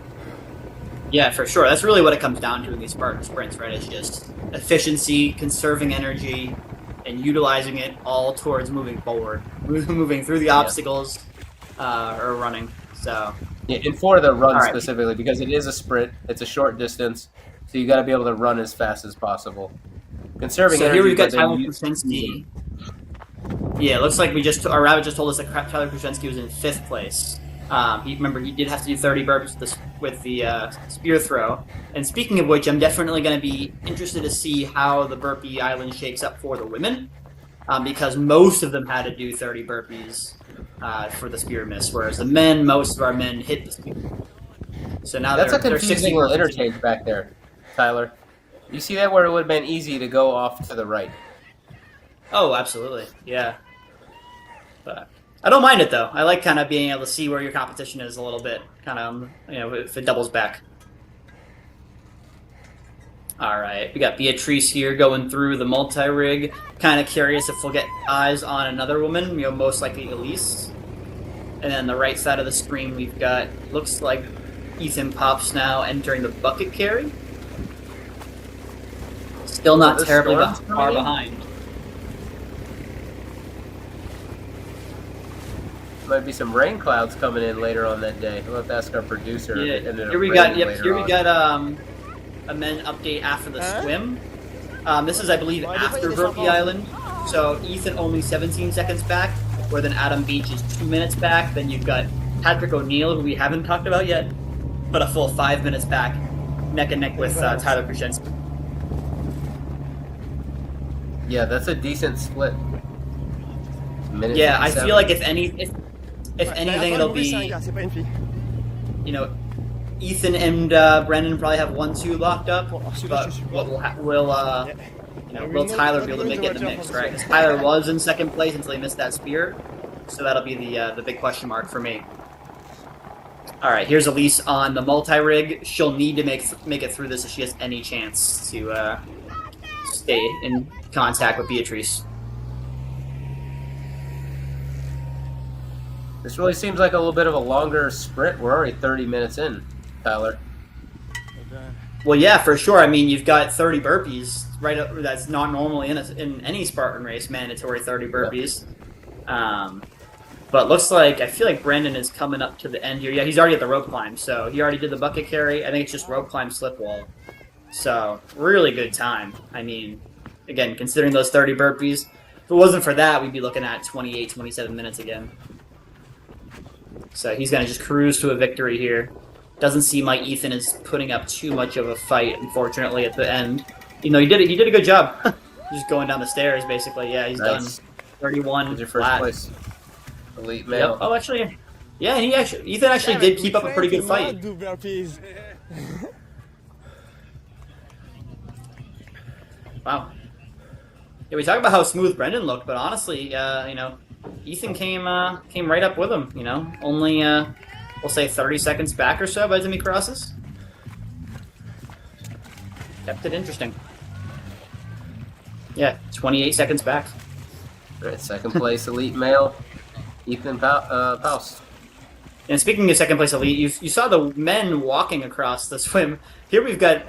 Yeah, for sure. That's really what it comes down to in these Spartan sprints, right? It's just efficiency, conserving energy, and utilizing it all towards moving forward, moving through the obstacles, or running. So yeah, and for the run right. specifically, because it is a sprint, it's a short distance, so you got to be able to run as fast as possible. Conserving so energy. here we've got Tyler Kuczynski. Yeah, it looks like our rabbit just told us that Tyler Krushenski was in 5th place. Remember, he did have to do 30 burpees with the spear throw. And speaking of which, I'm definitely going to be interested to see how the burpee island shakes up for the women, because most of them had to do 30 burpees for the spear miss, whereas the men, most of our men hit the spear. So now That's a they're 60 confusing little burpees. interchange back there, Tyler. You see that where it would have been easy to go off to the right. Oh, absolutely, yeah. But I don't mind it though. I like kind of being able to see where your competition is a little bit, kind of, if it doubles back. All right, we got Beatrice here going through the multi-rig. Kind of curious if we'll get eyes on another woman, most likely Elise. And then the right side of the screen, we've got, looks like Ethan Paupst now entering the bucket carry. Still not terribly far behind. Might be some rain clouds coming in later on that day. We'll have to ask our producer. Yeah, If it ended up here we got. raining Yep, here we on. got a men update after the swim. This is, I believe, after Burpee Island. So Ethan only 17 seconds back, where then Adam Beach is 2 minutes back. Then you've got Patrick O'Neill, who we haven't talked about yet, but a full 5 minutes back, neck and neck with Tyler Krushenski. Yeah, that's a decent split. Yeah, I feel like if anything, it'll be, Ethan and Brenden probably have 1-2 locked up, but will Tyler be able to make it in the mix, right? Because Tyler was in 2nd place until he missed that spear, so that'll be the big question mark for me. All right, here's Elise on the multi-rig. She'll need to make it through this if she has any chance to stay in contact with Beatrice. This really seems like a little bit of a longer sprint. We're already 30 minutes in, Tyler. Well, yeah, for sure. I mean, you've got 30 burpees, right? That's not normally in any Spartan race, mandatory 30 burpees. Yeah. But looks like, I feel like Brenden is coming up to the end here. Yeah, he's already at the rope climb, so he already did the bucket carry. I think it's just rope climb, slip wall. So, really good time. I mean, again, considering those 30 burpees, if it wasn't for that, we'd be looking at 28, 27 minutes again. So he's going to just cruise to a victory here. Doesn't seem like Ethan is putting up too much of a fight, unfortunately, at the end. You know, he did a good job. Just going down the stairs, basically. Yeah, he's done 31 Who's your first flat. place? Elite male. Yep. Oh, actually, yeah, Ethan actually did keep up a pretty good fight. Wow. Yeah, we talk about how smooth Brenden looked, but honestly, Ethan came right up with him. Only we'll say 30 seconds back or so by the time he crosses. Kept it interesting. Yeah, 28 seconds back. All right, 2nd place elite male, Ethan Paupst. And speaking of 2nd place elite, you saw the men walking across the swim. Here we've got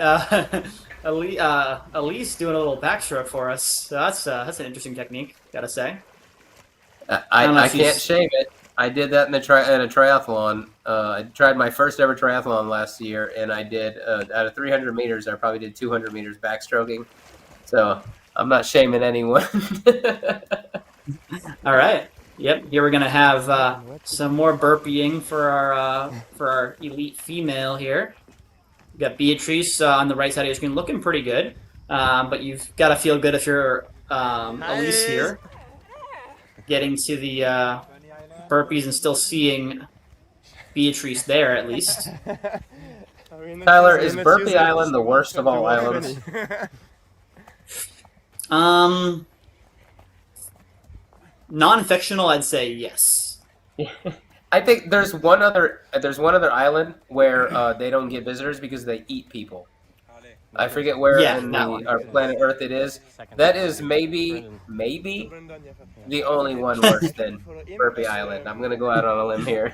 Elise doing a little backstroke for us. So that's an interesting technique, gotta say. I can't shame it. I did that in a triathlon. I tried my first ever triathlon last year, and I did out of 300 meters, I probably did 200 meters backstroking. So I'm not shaming anyone. All right. Yep. Here we're gonna have some more burpeeing for our elite female here. We got Beatrice on the right side of your screen, looking pretty good. But you've got to feel good if you're Elise here, getting to the burpees and still seeing Beatrice there at least. Tyler, is Burpee Island the worst of all islands? Non-fictional, I'd say yes. I think there's one other island where they don't get visitors because they eat people. I forget where in our planet Earth it is. That is maybe the only one worse than Burpee Island. I'm gonna go out on a limb here.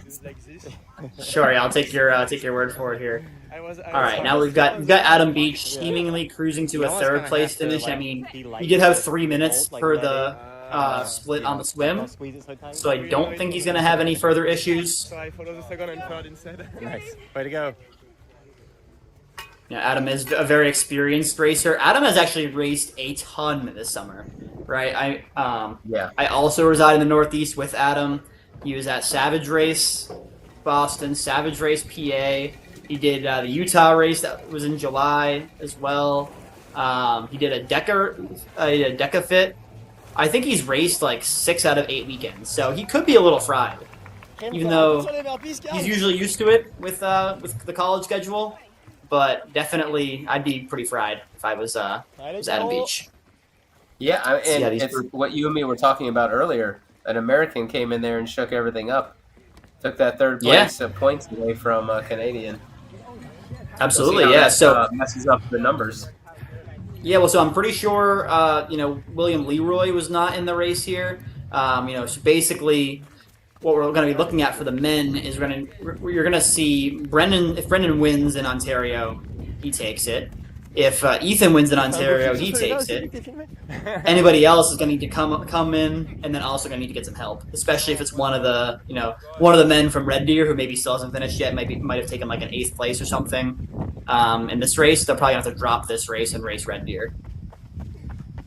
Sure, I'll take your word for it here. All right, now we've got Adam Beach seemingly cruising to a 3rd place finish. I mean, he did have 3 minutes for the split on the swim, so I don't think he's gonna have any further issues. So I follow the 2nd and 3rd instead. Nice, way to go. Yeah, Adam is a very experienced racer. Adam has actually raced a ton this summer. right? Yeah. I also reside in the Northeast with Adam. He was at Savage Race, Boston, Savage Race, PA. He did the Utah race that was in July as well. He did a Deca Fit. I think he's raced like 6 out of 8 weekends, so he could be a little fried, even though he's usually used to it with the college schedule. But definitely, I'd be pretty fried if I was Adam Beach. Yeah, See how and these it's what you and me were talking about earlier. An American came in there and shook everything up. Took that third place points away from Canadian. Absolutely, we'll see yeah. how that, messes up the numbers. Yeah, well, so I'm pretty sure, William Leroy was not in the race here. So basically, what we're going to be looking at for the men is you're going to see Brenden. If Brenden wins in Ontario, he takes it. If Ethan wins in Ontario, he takes it. Anybody else is going to need to come in, and then also going to need to get some help, especially if it's one of the men from Red Deer who maybe still hasn't finished yet. Might have taken like an 8th place or something in this race. They're probably going to have to drop this race and race Red Deer.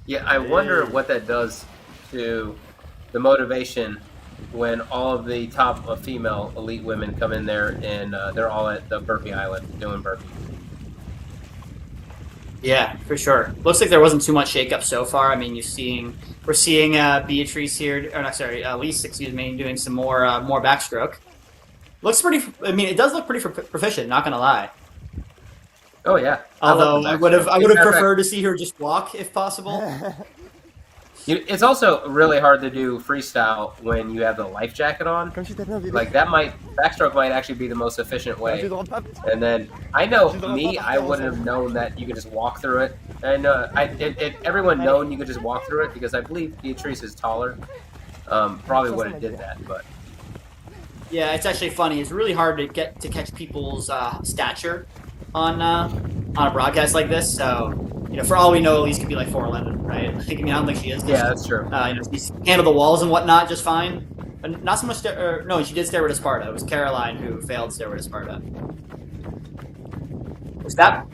Yeah, I wonder what that does to the motivation when all of the top female elite women come in there and they're all at the burpee island doing burpees. Yeah, for sure. Looks like there wasn't too much shakeup so far. I mean, we're seeing Beatrice here, or not, sorry, Elise, doing some more backstroke. Looks pretty. I mean, it does look pretty proficient. Not gonna lie. Oh yeah. Although I would have preferred to see her just walk if possible. It's also really hard to do freestyle when you have the life jacket on. Like backstroke might actually be the most efficient way. And then I know I wouldn't have known that you could just walk through it. And if everyone known you could just walk through it, because I believe Beatrice is taller, probably would have did that. But yeah, it's actually funny. It's really hard to catch people's stature on a broadcast like this. So. For all we know, Elise could be like 4'11", right? I don't think she is. Yeah, that's true. She's handled the walls and whatnot just fine. But not so much. No, she did Stairway to Sparta. It was Caroline who failed Stairway to Sparta. Was that?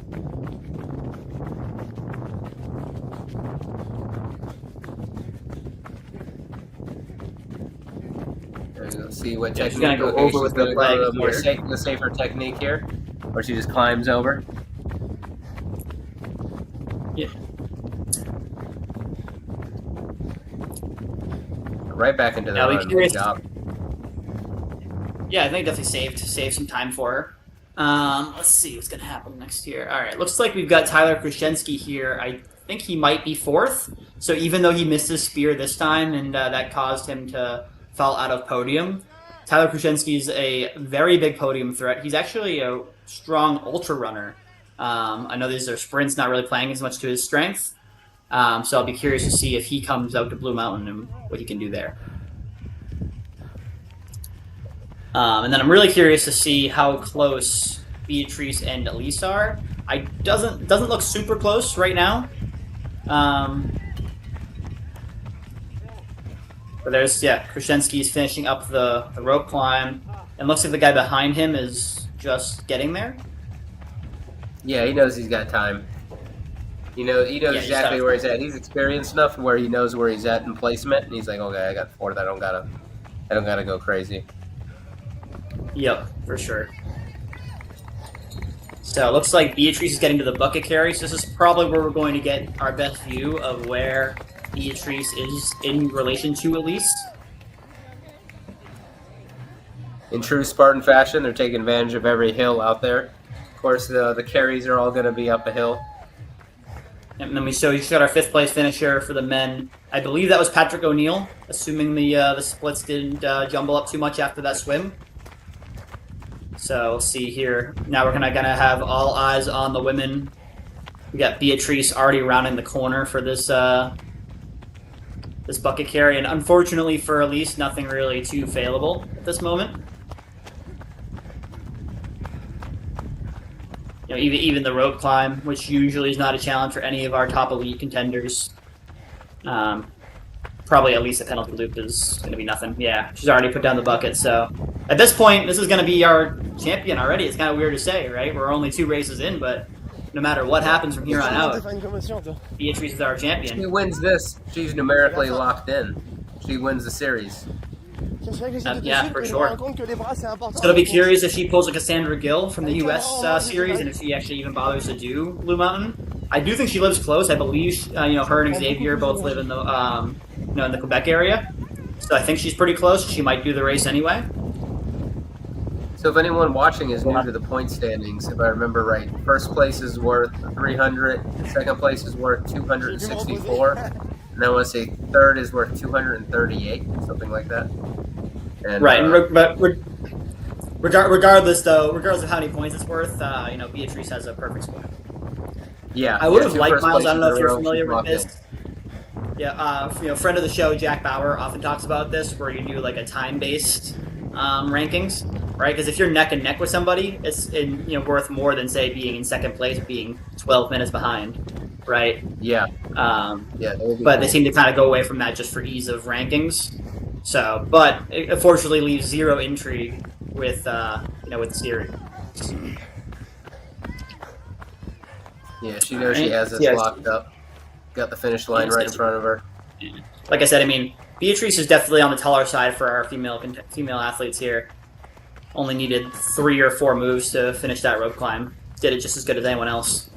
Let's see what technique. She's gonna go over with the flag here. The safer technique here, where she just climbs over. Yeah. Right back into the run. Good job. Yeah, I think definitely saved some time for her. Let's see what's going to happen next here. All right, looks like we've got Tyler Krushenski here. I think he might be 4th. So even though he missed his spear this time and that caused him to fall out of podium, Tyler Krushenski is a very big podium threat. He's actually a strong ultra runner. I know these are sprints, not really playing as much to his strength. So I'll be curious to see if he comes out to Blue Mountain and what he can do there. And then I'm really curious to see how close Beatrice and Elise are. Doesn't look super close right now. But there's Krushenski's finishing up the rope climb, and looks like the guy behind him is just getting there. Yeah, he knows he's got time. He knows exactly where he's at. He's experienced enough where he knows where he's at in placement, and he's like, okay, I got 4th. I don't gotta go crazy. Yep, for sure. So it looks like Beatrice is getting to the bucket carry. So this is probably where we're going to get our best view of where Beatrice is in relation to Elise. In true Spartan fashion, they're taking advantage of every hill out there. Of course, the carries are all going to be up a hill. And then we just got our 5th place finisher for the men. I believe that was Patrick O'Neill, assuming the splits didn't jumble up too much after that swim. So we'll see here. Now we're gonna have all eyes on the women. We got Beatrice already rounding the corner for this this bucket carry, and unfortunately for Elise, nothing really too failable at this moment. Even the rope climb, which usually is not a challenge for any of our top elite contenders. Probably at least a penalty loop is going to be nothing. Yeah, she's already put down the bucket. So at this point, this is going to be our champion already. It's kind of weird to say, right? We're only 2 races in, but no matter what happens from here on out, Beatrice is our champion. If she wins this, she's numerically locked in. She wins the series. Yeah, for sure. So it'll be curious if she pulls a Cassandra Gill from the U.S. series, and if she actually even bothers to do Blue Mountain. I do think she lives close. I believe her and Xavier both live in the in the Quebec area, so I think she's pretty close. She might do the race anyway. So if anyone watching is new to the point standings, if I remember right, first place is worth 300, second place is worth 264, and I want to say third is worth 238, something like that. And, right, but regardless of how many points it's worth, Beatrice has a perfect score. Yeah, I would have liked Miles. I don't know if you're row, familiar with this. Yeah, friend of the show, Jack Bauer, often talks about this, where you do like a time-based rankings, right? Because if you're neck and neck with somebody, it's worth more than say being in second place, being 12 minutes behind, right? Yeah. But they seem to kind of go away from that just for ease of rankings. So, but it unfortunately leaves zero intrigue with with the series. Yeah, she knows she has this locked up. Got the finish line right in front of her. Like I said, I mean, Beatrice is definitely on the taller side for our female athletes here. Only needed 3 or 4 moves to finish that rope climb. Did it just as good as anyone else.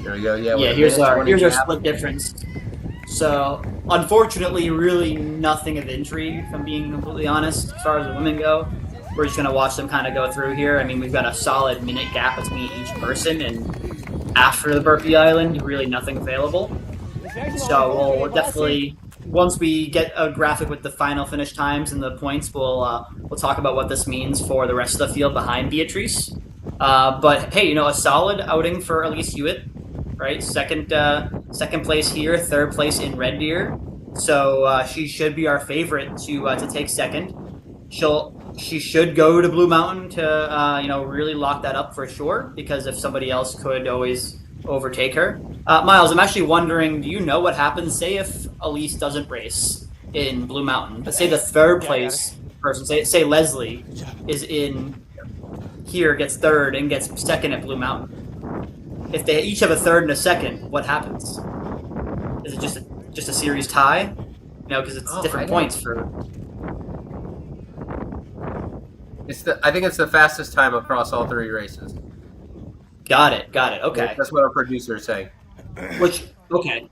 There we go. Yeah, here's our split difference. So, unfortunately, really nothing of intrigue, if I'm being completely honest, as far as the women go. We're just going to watch them kind of go through here. I mean, we've got a solid minute gap between each person, and after the Burpee Island, really nothing available. So we'll definitely, once we get a graphic with the final finish times and the points, we'll talk about what this means for the rest of the field behind Beatrice. But hey, a solid outing for Elise Huet, right? Second place here, third place in Red Deer. So she should be our favorite to take second. She should go to Blue Mountain to really lock that up for sure, because if somebody else could always overtake her. Miles, I'm actually wondering, do you know what happens, say if Elise doesn't race in Blue Mountain, but say the third place person, say Leslie is in here, gets third and gets second at Blue Mountain. If they each have a third and a second, what happens? Is it just a series tie? Because it's different points for... I think it's the fastest time across all 3 races. Got it. Okay. That's what our producer is saying. Okay.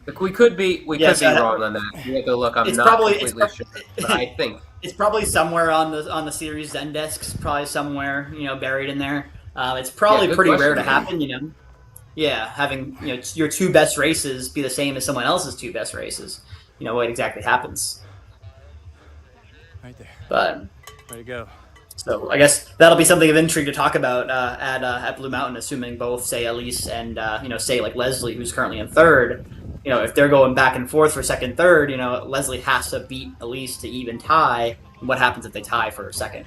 Look, we could be wrong on that. We have to look. I'm not completely sure, but I think it's probably somewhere on the series Zendesk's, probably somewhere buried in there. It's probably pretty rare to happen. Yeah, having your 2 best races be the same as someone else's 2 best races. What exactly happens. Right there. But way to go. So I guess that'll be something of intrigue to talk about at Blue Mountain, assuming both, say, Elise and say like Leslie, who's currently in third. If they're going back and forth for second, third, Leslie has to beat Elise to even tie. And what happens if they tie for a second?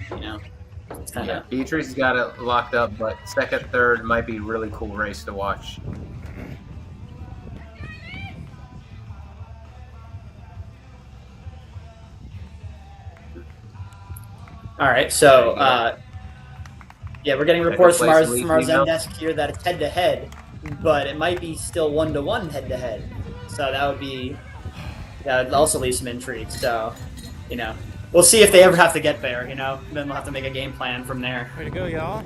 It's kind of Beatrice has got it locked up, but second, third might be a really cool race to watch. All right, so we're getting reports from our Zendesk here that it's head-to-head, but it might be still 1-to-1 head-to-head. So that would also leave some intrigue. So, we'll see if they ever have to get there. Then we'll have to make a game plan from there. Way to go, y'all!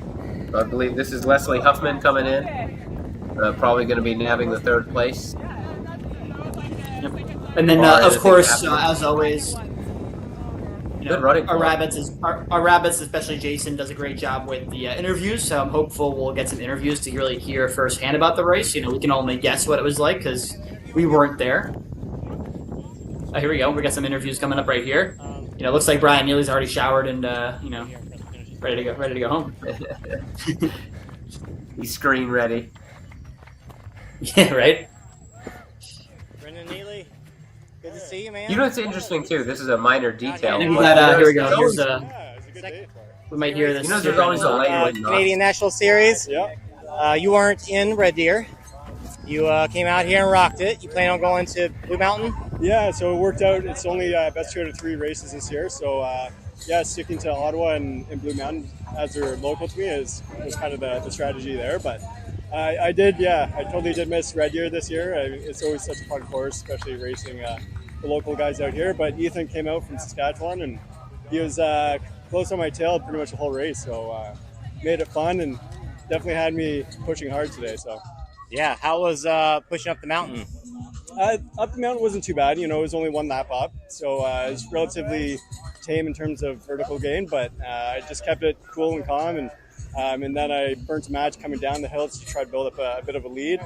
I believe this is Leslie Huffman coming in. Probably going to be nabbing the 3rd place. Yep. And then, of course, as always. Good running. Our rabbits, especially Jason, does a great job with the interviews. So I'm hopeful we'll get some interviews to really hear firsthand about the race. We can only guess what it was like because we weren't there. Oh, here we go. We got some interviews coming up right here. Looks like Brenden Neely's already showered and ready to go home. He's screen ready. Yeah, right. Brenden Neely, good to see you, man. It's interesting too. This is a minor detail. Here we go. We might hear this. There's always a lane Canadian National Series. Yeah. You aren't in Red Deer. You came out here and rocked it. You plan on going to Blue Mountain? Yeah, so it worked out. It's only best 2 out of 3 races this year. So yeah, sticking to Ottawa and Blue Mountain as they're local to me was kind of the strategy there. But I totally did miss Red Deer this year. It's always such a fun course, especially racing the local guys out here. But Ethan came out from Saskatchewan and he was close on my tail pretty much the whole race. So made it fun and definitely had me pushing hard today. So. Yeah. How was pushing up the mountain? Up the mountain wasn't too bad. It was only 1 lap up. So it was relatively tame in terms of vertical gain, but I just kept it cool and calm. And then I burnt a match coming down the hills to try to build up a bit of a lead.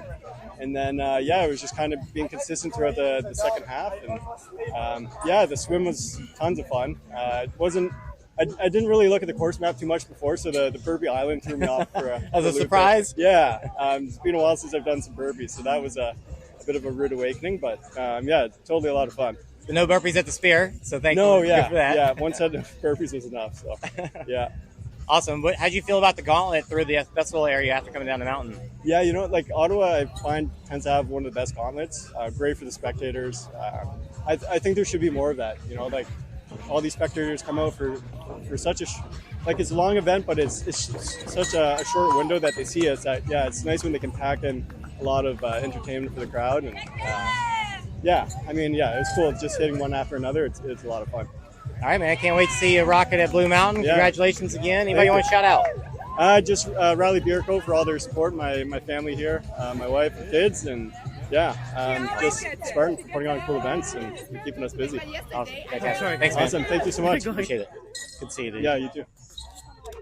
And then, it was just kind of being consistent throughout the second half. And the swim was tons of fun. I didn't really look at the course map too much before, so the Burpee Island threw me off for as a surprise. Yeah, it's been a while since I've done some burpees, so that was a bit of a rude awakening. But totally a lot of fun. So no burpees at the spear, so thank you for that. Yeah, 1 set of burpees was enough. So yeah. Awesome. How'd you feel about the gauntlet through the festival area after coming down the mountain? Yeah, Ottawa, I find tends to have one of the best gauntlets. Great for the spectators. I think there should be more of that. All these spectators come out for such it's a long event, but it's such a short window that they see us. It's nice when they can pack in a lot of entertainment for the crowd. And it's cool. Just hitting one after another. It's a lot of fun. All right, man. Can't wait to see you rock it at Blue Mountain. Yeah. Congratulations again. Anybody you want to shout out? Just Riley Bierko for all their support. My family here, my wife, and kids, and just Spartan for putting on cool events and keeping us busy. Awesome. Fantastic. Thanks, man. Awesome. Thank you so much. Appreciate it. Good to see you, dude. Yeah, you too.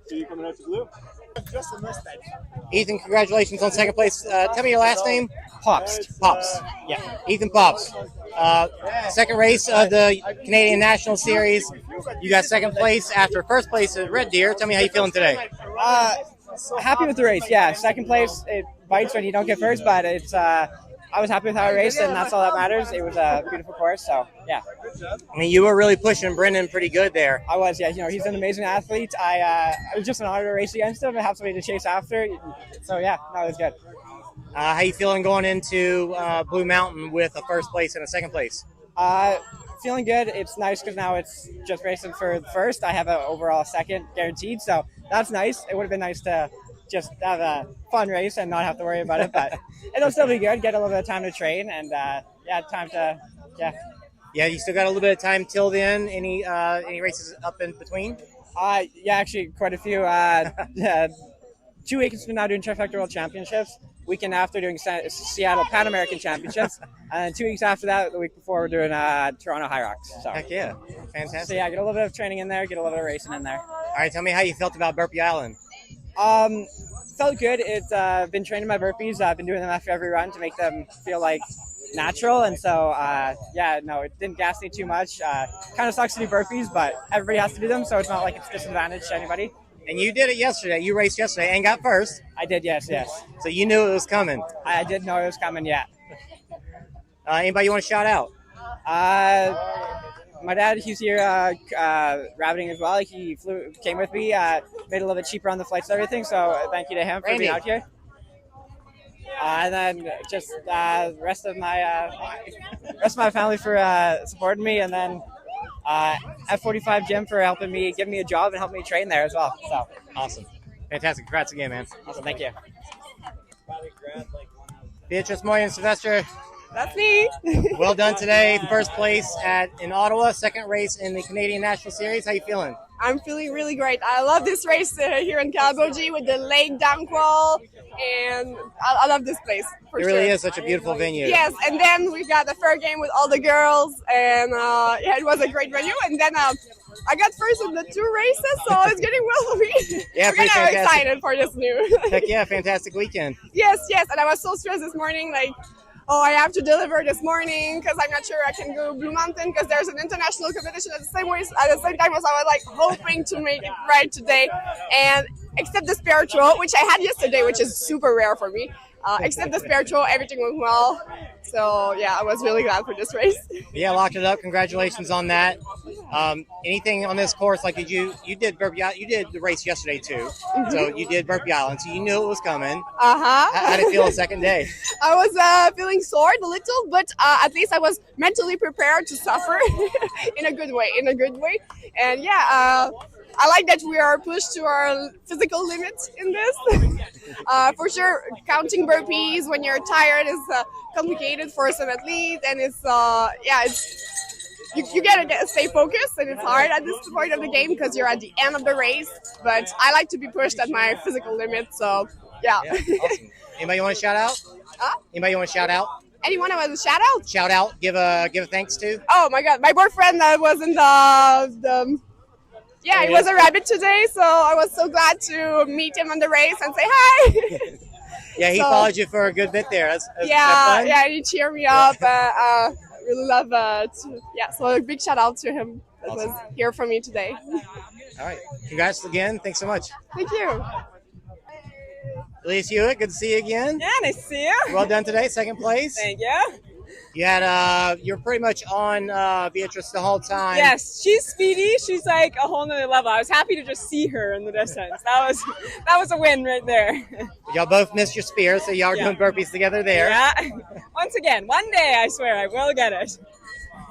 So you coming out to Blue? Ethan, congratulations on second place. Tell me your last name. Paupst. Yeah. Ethan Paupst. Second race of the Canadian National Series. You got second place after first place at Red Deer. Tell me how you feeling today. Happy with the race. Yeah, second place. It bites when you don't get first, but it's. I was happy with how I raced, and that's all that matters. It was a beautiful course, so yeah. I mean, you were really pushing Brenden pretty good there. I was, yeah. He's an amazing athlete. It was just an honor to race against him and have somebody to chase after. So yeah, no, it was good. How you feeling going into Blue Mountain with a first place and a second place? Feeling good. It's nice because now it's just racing for first. I have an overall second guaranteed, so that's nice. It would have been nice to just have a fun race and not have to worry about it, but it'll still be good. Get a little bit of time to train and time to Yeah, you still got a little bit of time till then. Any races up in between? Actually quite a few. 2 weeks from now doing Trifecta World Championships. Weekend after doing Seattle Pan American Championships, and then 2 weeks after that, the week before, we're doing Toronto High Rocks. So heck yeah, fantastic. So yeah, get a little bit of training in there, get a little bit of racing in there. All right, tell me how you felt about Burpee Island. Felt good. It's been training my burpees. I've been doing them after every run to make them feel like natural, and so it didn't gas me too much. Kind of sucks to do burpees, but everybody has to do them, so it's not like it's disadvantage to anybody. And you did it yesterday. You raced yesterday and got first. I did, yes. So you knew it was coming. I did know it was coming, yeah. Anybody you want to shout out? My dad, he's here rabbiting as well. He came with me, made it a little bit cheaper on the flights and everything, so thank you to him for being out here. And then just the rest of my family for supporting me, and then F45 Gym for helping me, giving me a job and helping me train there as well. So awesome. Fantastic. Congrats again, man. Awesome. Thank you. Beatrice Moyen-sylvestre. That's me. Well done today. First place in Ottawa, second race in the Canadian National Series. How you feeling? I'm feeling really great. I love this race here in Calabogie with the lake downquall, and I love this place for sure. It really is such a beautiful venue. Yes, and then we got the fair game with all the girls, and it was a great venue. And then I got first in the 2 races, so it's getting well for me. Yeah, we're kind of excited for this new. Heck yeah, fantastic weekend. Yes, and I was so stressed this morning, I have to deliver this morning because I'm not sure I can go Blue Mountain because there's an international competition at the same time as I was hoping to make it right today. And except the spiritual, which I had yesterday, which is super rare for me, Except the spare throw, everything went well. So yeah, I was really glad for this race. Yeah, locked it up. Congratulations on that. Anything on this course? Like, you did Burpee Island? You did the race yesterday too. Mm-hmm. So you did Burpee Island, so you knew it was coming. Uh-huh. How did it feel the second day? I was feeling sore a little, but at least I was mentally prepared to suffer in a good way. And yeah, I like that we are pushed to our physical limits in this. For sure, counting burpees when you're tired is complicated for some athletes, and it's you gotta stay focused, and it's hard at this point of the game because you're at the end of the race. But I like to be pushed at my physical limit, so yeah. Awesome. Anybody want to shout out? Anybody want to shout out? Anyone want a shout out? Shout out. Give a thanks to. Oh my God, my boyfriend was in the yeah, he was a rabbit today, so I was so glad to meet him on the race and say hi. Yeah, he followed you for a good bit there. That's yeah, fun? yeah, he cheered me up. Really love so a big shout out to him that was here for me today. All right, congrats again. Thanks so much. Thank you. Elise Huet, good to see you again. Yeah, nice to see you. Well done today, second place. Thank you. You had you're pretty much on Beatrice the whole time. Yes, she's speedy. She's like a whole nother level. I was happy to just see her in the distance. That was a win right there. Y'all both missed your spear, so y'all are doing burpees together there. Yeah. Once again, one day I swear I will get it.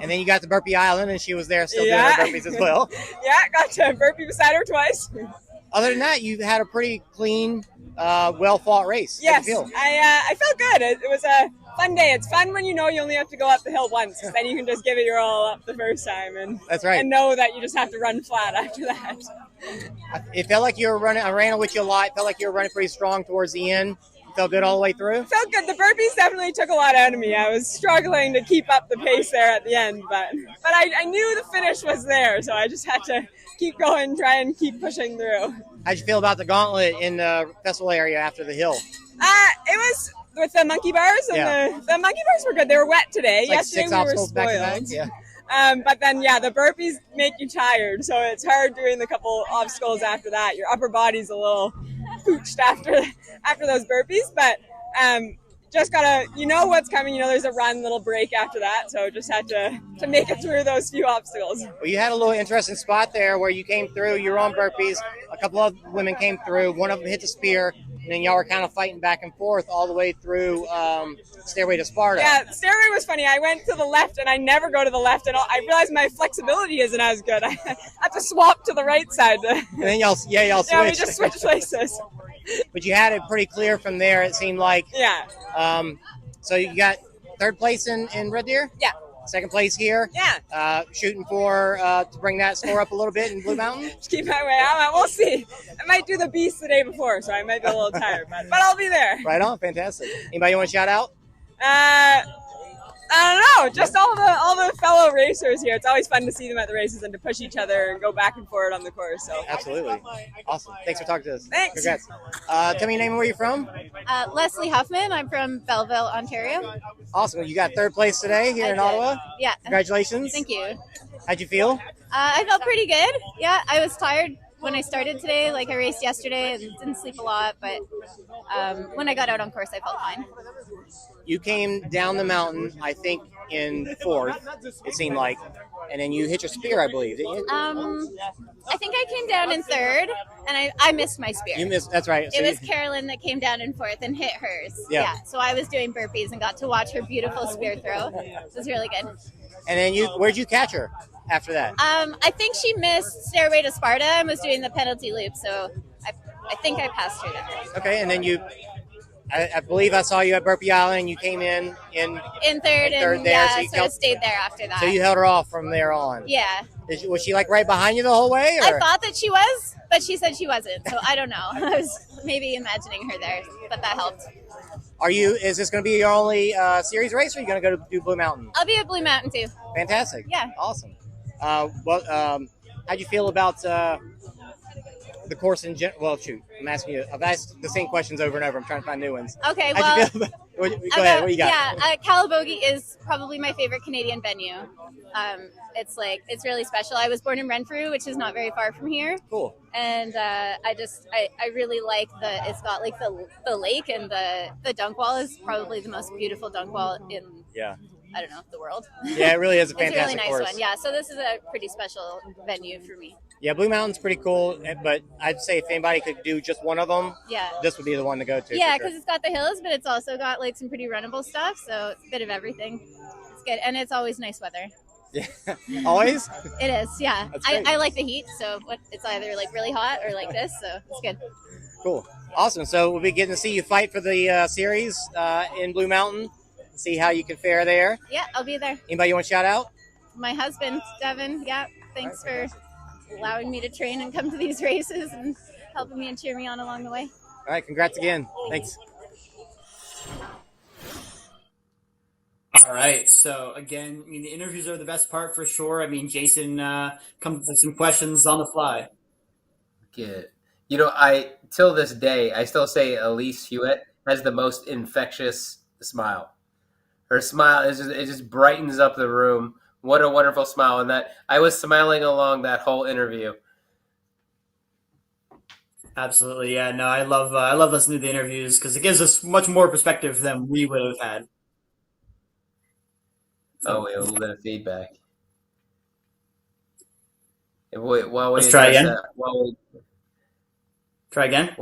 And then you got to Burpee Island, and she was there still doing her burpees as well. Yeah, got to burpee beside her twice. Other than that, you had a pretty clean, well-fought race. Yes, feel? I felt good. It was a fun day. It's fun when you know you only have to go up the hill once, because then you can just give it your all up the first time, and that's right. And know that you just have to run flat after that. It felt like you were running. I ran with you a lot. It felt like you were running pretty strong towards the end. You felt good all the way through? Felt good. The burpees definitely took a lot out of me. I was struggling to keep up the pace there at the end, but I knew the finish was there, so I just had to keep going, try and keep pushing through. How'd you feel about the gauntlet in the festival area after the hill? It was with the monkey bars, and the monkey bars were good. They were wet today. Like yesterday 6 we were obstacles spoiled. back to back? Yeah. But then, the burpees make you tired, so it's hard doing the couple obstacles after that. Your upper body's a little pooched after those burpees, but just gotta, you know what's coming. You know there's a little break after that, so just had to make it through those few obstacles. Well, you had a little interesting spot there where you came through. You were on burpees. A couple of women came through. One of them hit the spear, and then y'all were kind of fighting back and forth all the way through Stairway to Sparta. Yeah, Stairway was funny. I went to the left, and I never go to the left, and I realized my flexibility isn't as good. I have to swap to the right side. And then y'all switched. Yeah, we just switched places. But you had it pretty clear from there, it seemed like. Yeah. So you got third place in Red Deer? Yeah. Second place here? Yeah. Shooting for to bring that score up a little bit in Blue Mountain? Just keep my way out. We'll see. I might do the beast the day before, so I might be a little tired, but I'll be there. Right on. Fantastic. Anybody want to shout out? I don't know, just all the fellow racers here. It's always fun to see them at the races and to push each other and go back and forth on the course. So absolutely, awesome. Thanks for talking to us. Thanks. Congrats. Tell me your name and where you're from. Leslie Huffman. I'm from Belleville, Ontario. Awesome. You got third place today here in Ottawa. Yeah. Congratulations. Thank you. How'd you feel? I felt pretty good. Yeah, I was tired when I started today. Like I raced yesterday and didn't sleep a lot, but when I got out on course, I felt fine. You came down the mountain, I think, in fourth, it seemed like, and then you hit your spear, I believe, didn't you? I think I came down in third, and I missed my spear. You missed, that's right. So it was Carolyn that came down in fourth and hit hers. Yeah. So I was doing burpees and got to watch her beautiful spear throw. It was really good. And then where'd you catch her after that? I think she missed Stairway to Sparta and was doing the penalty loop, so I think I passed her there. Okay, and then I believe I saw you at Burpee Island, and you came in third there. Yeah, so I stayed there after that. So you held her off from there on. Yeah. Was she like right behind you the whole way? Or? I thought that she was, but she said she wasn't. So I don't know. I was maybe imagining her there, but that helped. Is this going to be your only series race, or are you going to go to do Blue Mountain? I'll be at Blue Mountain too. Fantastic. Yeah. Awesome. How'd you feel about the course in general? Well, shoot, I'm asking you. I've asked the same questions over and over. I'm trying to find new ones. Okay, How'd you feel Go ahead. What you got? Yeah, Calabogie is probably my favorite Canadian venue. It's really special. I was born in Renfrew, which is not very far from here. Cool. And I really like it's got like the lake, and the dunk wall is probably the most beautiful dunk wall in I don't know, the world. Yeah, it really is a fantastic It's a really nice course. one. Yeah, so this is a pretty special venue for me. Yeah, Blue Mountain's pretty cool, but I'd say if anybody could do just one of them, this would be the one to go to. Yeah, because it's got the hills, but it's also got like some pretty runnable stuff, so it's a bit of everything. It's good, and it's always nice weather. Yeah, always? It is, yeah. Great. I like the heat, so it's either like really hot or like this, so it's good. Cool. Awesome. So we'll be getting to see you fight for the series in Blue Mountain, see how you can fare there. Yeah, I'll be there. Anybody you want to shout out? My husband, Devin. Yeah, thanks for allowing me to train and come to these races and helping me and cheer me on along the way. All right, congrats again. Thanks. All right. So again, I mean, the interviews are the best part for sure. I mean, Jason comes with some questions on the fly. Good. You know, I till this day I still say Elise Huet has the most infectious smile. Her smile is it just brightens up the room. What a wonderful smile! And that I was smiling along that whole interview. Absolutely, yeah. No, I love listening to the interviews because it gives us much more perspective than we would have had. Oh, wait, a little bit of feedback. Let's try again. Try again.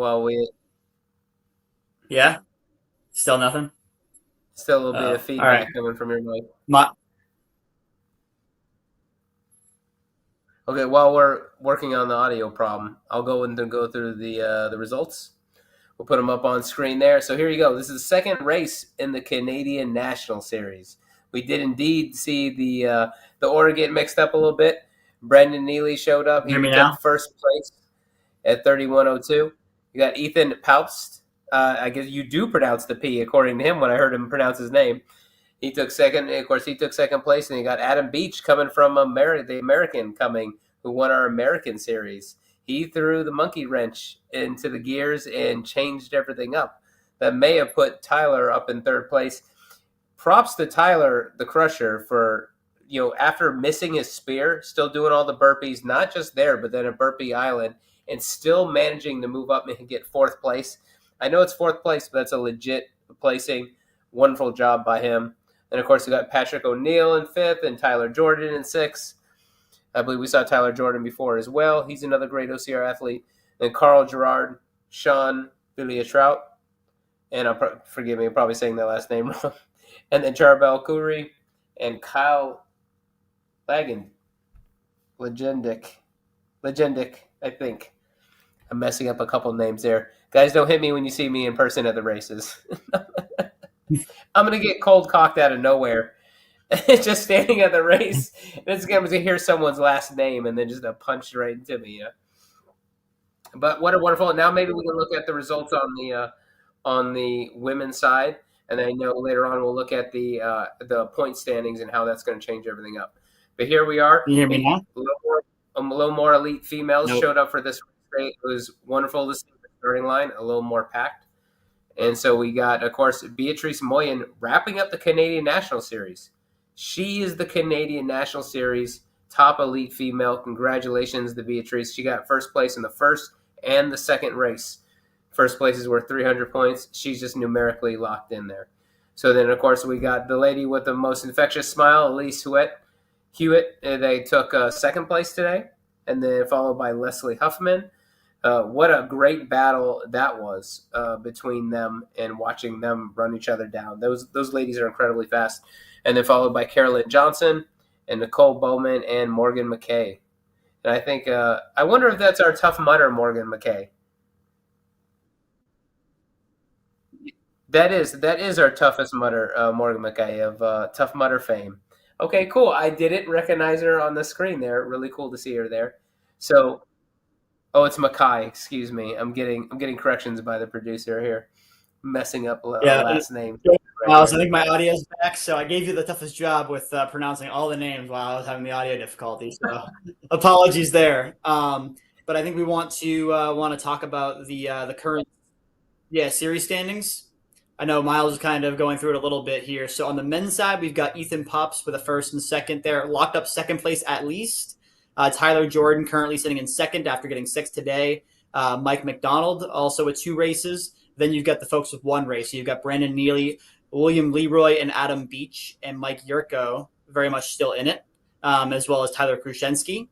Yeah. Still nothing. Still a little bit of feedback coming from your mic. Okay, while we're working on the audio problem, I'll go and go through the results. We'll put them up on screen there. So here you go. This is the second race in the Canadian National Series. We did indeed see the order get mixed up a little bit. Brenden Neely showed up. He took first place at 31:02. You got Ethan Paupst. I guess you do pronounce the P according to him when I heard him pronounce his name. He took second. Of course, he took second place, and you got Adam Beach coming from the American who won our American series. He threw the monkey wrench into the gears and changed everything up. That may have put Tyler up in third place. Props to Tyler, the Crusher, for after missing his spear, still doing all the burpees, not just there, but then at Burpee Island, and still managing to move up and get fourth place. I know it's fourth place, but that's a legit placing. Wonderful job by him. And, of course, we got Patrick O'Neill in fifth and Tyler Jordan in sixth. I believe we saw Tyler Jordan before as well. He's another great OCR athlete. Then Carl Gerard, Sean Villia-Trout, and forgive me, I'm probably saying that last name wrong. And then Charbel Kuri and Kyle Legendic, I think. I'm messing up a couple names there. Guys, don't hit me when you see me in person at the races. I'm going to get cold cocked out of nowhere. Just standing at the race. And it's going to hear someone's last name and then just a punch right into me. Yeah. But what a wonderful. Now maybe we can look at the results on the women's side. And I know later on we'll look at the point standings and how that's going to change everything up. But here we are. Can you hear me now? A little more elite females showed up for this race. It was wonderful to see the starting line a little more packed. And so we got, of course, Beatrice Moyen wrapping up the Canadian National Series. She is the Canadian National Series top elite female. Congratulations to Beatrice. She got first place in the first and the second race. First place is worth 300 points. She's just numerically locked in there. So then, of course, we got the lady with the most infectious smile, Elise Huet. They took second place today, and then followed by Leslie Huffman. What a great battle that was between them and watching them run each other down. Those ladies are incredibly fast. And then followed by Carolyn Johnson and Nicole Bowman and Morgan McKay. And I think, I wonder if that's our Tough Mudder, Morgan McKay. That is our toughest mudder, Morgan McKay of Tough Mudder fame. Okay, cool. I didn't recognize her on the screen there. Really cool to see her there. So, it's Mackay. Excuse me. I'm getting corrections by the producer here, messing up last name. I think my audio's back, so I gave you the toughest job with pronouncing all the names while I was having the audio difficulties. So apologies there. But I think we want to talk about the current series standings. I know Miles is kind of going through it a little bit here. So on the men's side, we've got Ethan Paupst with a first and second there, locked up second place at least. Tyler Jordan currently sitting in second after getting sixth today. Mike McDonald also with 2 races. Then you've got the folks with 1 race. So you've got Brenden Neely, William Leroy, and Adam Beach, and Mike Yurko very much still in it, as well as Tyler Krushenski.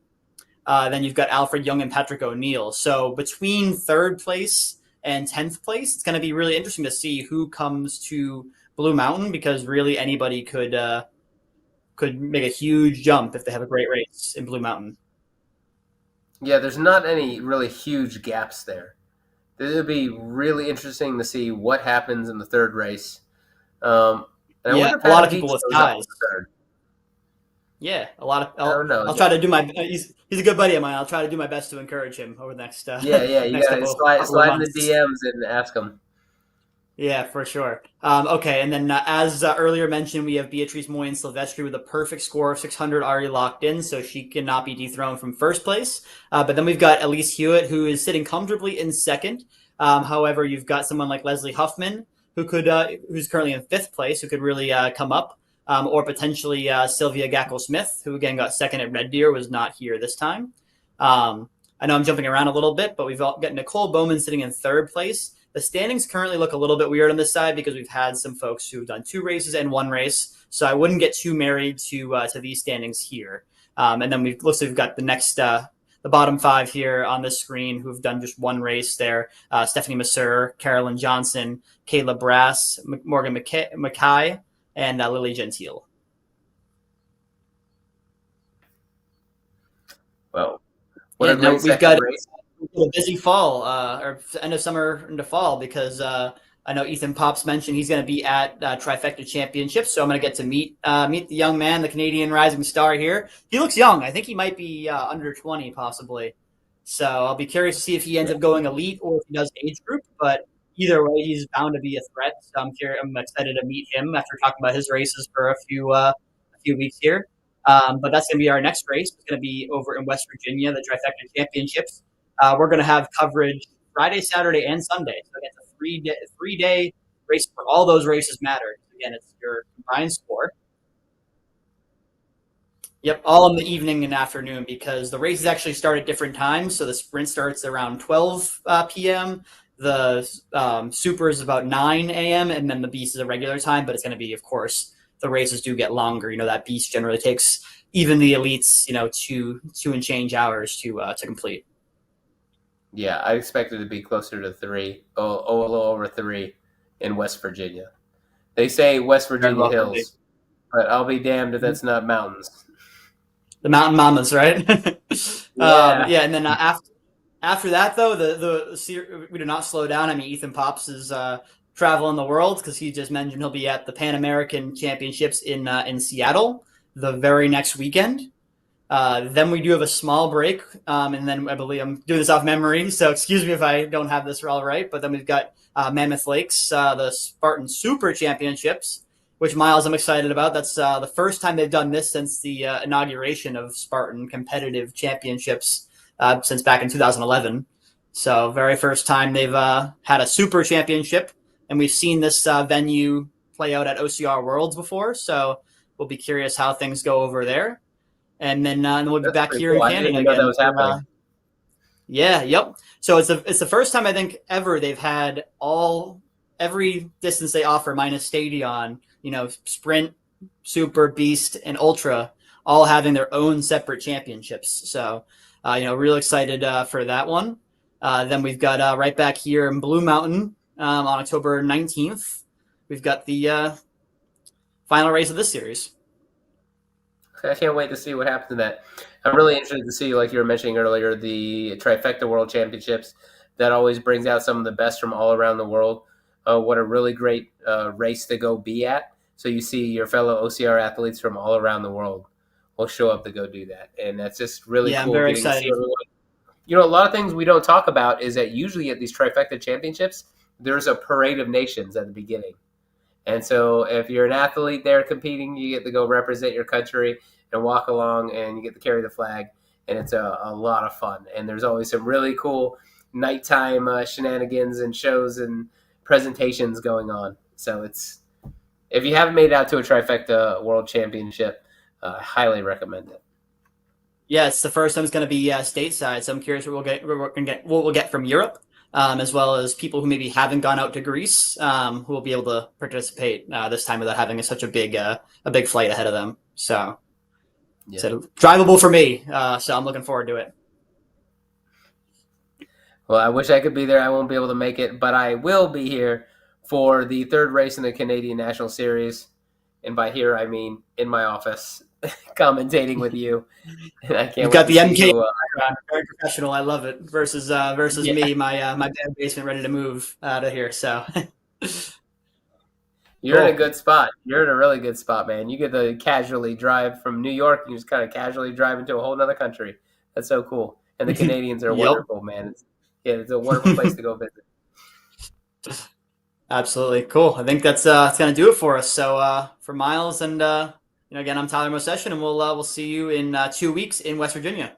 Then you've got Alfred Young and Patrick O'Neill. So between third place and 10th place, it's going to be really interesting to see who comes to Blue Mountain, because really anybody could make a huge jump if they have a great race in Blue Mountain. Yeah, there's not any really huge gaps there. It'll be really interesting to see what happens in the third race. And I wonder if a lot of Adam people Beach with goes up ties. to third. Yeah, a lot of. I don't know. I'll try to do my. He's a good buddy of mine. I'll try to do my best to encourage him over the next. Yeah, you next gotta slide in the DMs and ask him. Yeah, for sure. Okay, and then as earlier mentioned, we have Beatrice Moyen-sylvestre with a perfect score of 600 already locked in, so she cannot be dethroned from first place. But then we've got Elise Huet, who is sitting comfortably in second. However, you've got someone like Leslie Huffman, who's currently in fifth place, who could really come up. Or potentially Sylvia Gackle-Smith, who again got second at Red Deer, was not here this time. I know I'm jumping around a little bit, but we've got Nicole Bowman sitting in third place. The standings currently look a little bit weird on this side because we've had some folks who've done 2 races and 1 race, so I wouldn't get too married to these standings here. And then we've got the next the bottom 5 here on this screen who've done just 1 race there. Stephanie Masseur, Carolyn Johnson, Kayla Brass, Morgan Mackay, and Lily Gentile. Well, what a great we've got race. a busy fall, or end of summer into fall, because I know Ethan Paupst mentioned he's going to be at Trifecta Championships, so I'm going to get to meet the young man, the Canadian rising star here. He looks young. I think he might be under 20 possibly. So I'll be curious to see if he ends up going elite or if he does age group, but either way, he's bound to be a threat. So I'm excited to meet him after talking about his races for a few weeks here. But that's going to be our next race. It's going to be over in West Virginia, the Trifecta Championships. We're going to have coverage Friday, Saturday, and Sunday. So it's a 3-day race for all those races matter. Again, it's your combined sport. Yep, all in the evening and afternoon, because the races actually start at different times. So the sprint starts around 12 p.m. The super is about 9 a.m. and then the beast is a regular time. But it's going to be, of course, the races do get longer. That beast generally takes even the elites, 2 and change hours to complete. Yeah, I expect it to be closer to 3, a little over 3 in West Virginia. They say West Virginia hills, but I'll be damned if that's not mountains. The Mountain Mamas, right? Yeah. And then after that, though, we do not slow down. I mean, Ethan Paupst is traveling the world because he just mentioned he'll be at the Pan American Championships in Seattle the very next weekend. Then we do have a small break, and then I believe I'm doing this off memory, so excuse me if I don't have this all right. But then we've got Mammoth Lakes, the Spartan Super Championships, which, Miles, I'm excited about. That's the first time they've done this since the inauguration of Spartan competitive championships since back in 2011. So very first time they've had a super championship, and we've seen this venue play out at OCR Worlds before, so we'll be curious how things go over there. And then we'll be back here in Canada again. That was happening. Yep. So it's the first time I think ever they've had every distance they offer minus stadion, sprint, super, beast, and ultra, all having their own separate championships. So, real excited for that one. Then we've got right back here in Blue Mountain on October 19th. We've got the final race of this series. I can't wait to see what happens in that. I'm really interested to see, like you were mentioning earlier, the Trifecta World Championships. That always brings out some of the best from all around the world. What a really great race to go be at. So you see your fellow OCR athletes from all around the world will show up to go do that. And that's just really cool. I'm very excited. A lot of things we don't talk about is that usually at these Trifecta Championships, there's a parade of nations at the beginning. And so if you're an athlete there competing, you get to go represent your country and walk along, and you get to carry the flag, and it's a lot of fun. And there's always some really cool nighttime shenanigans and shows and presentations going on. So if you haven't made it out to a trifecta World Championship, I highly recommend it. Yeah, it's the first time it's going to be stateside, so I'm curious what we'll get from Europe, as well as people who maybe haven't gone out to Greece, who will be able to participate this time without having such a big flight ahead of them. So, drivable for me. So I'm looking forward to it. Well, I wish I could be there. I won't be able to make it, but I will be here for the third race in the Canadian National Series. And by here, I mean in my office, commentating with you. And I can't You've got the MK you, very professional. I love it. Versus me, my bad basement ready to move out of here. So you're in a good spot. You're in a really good spot, man. You get to casually drive from New York. You just kind of casually drive into a whole other country. That's so cool. And the Canadians are wonderful, man. It's a wonderful place to go visit. Absolutely. Cool. I think that's going to do it for us. So for Miles and again, I'm Tyler Mosession, and we'll see you in 2 weeks in West Virginia.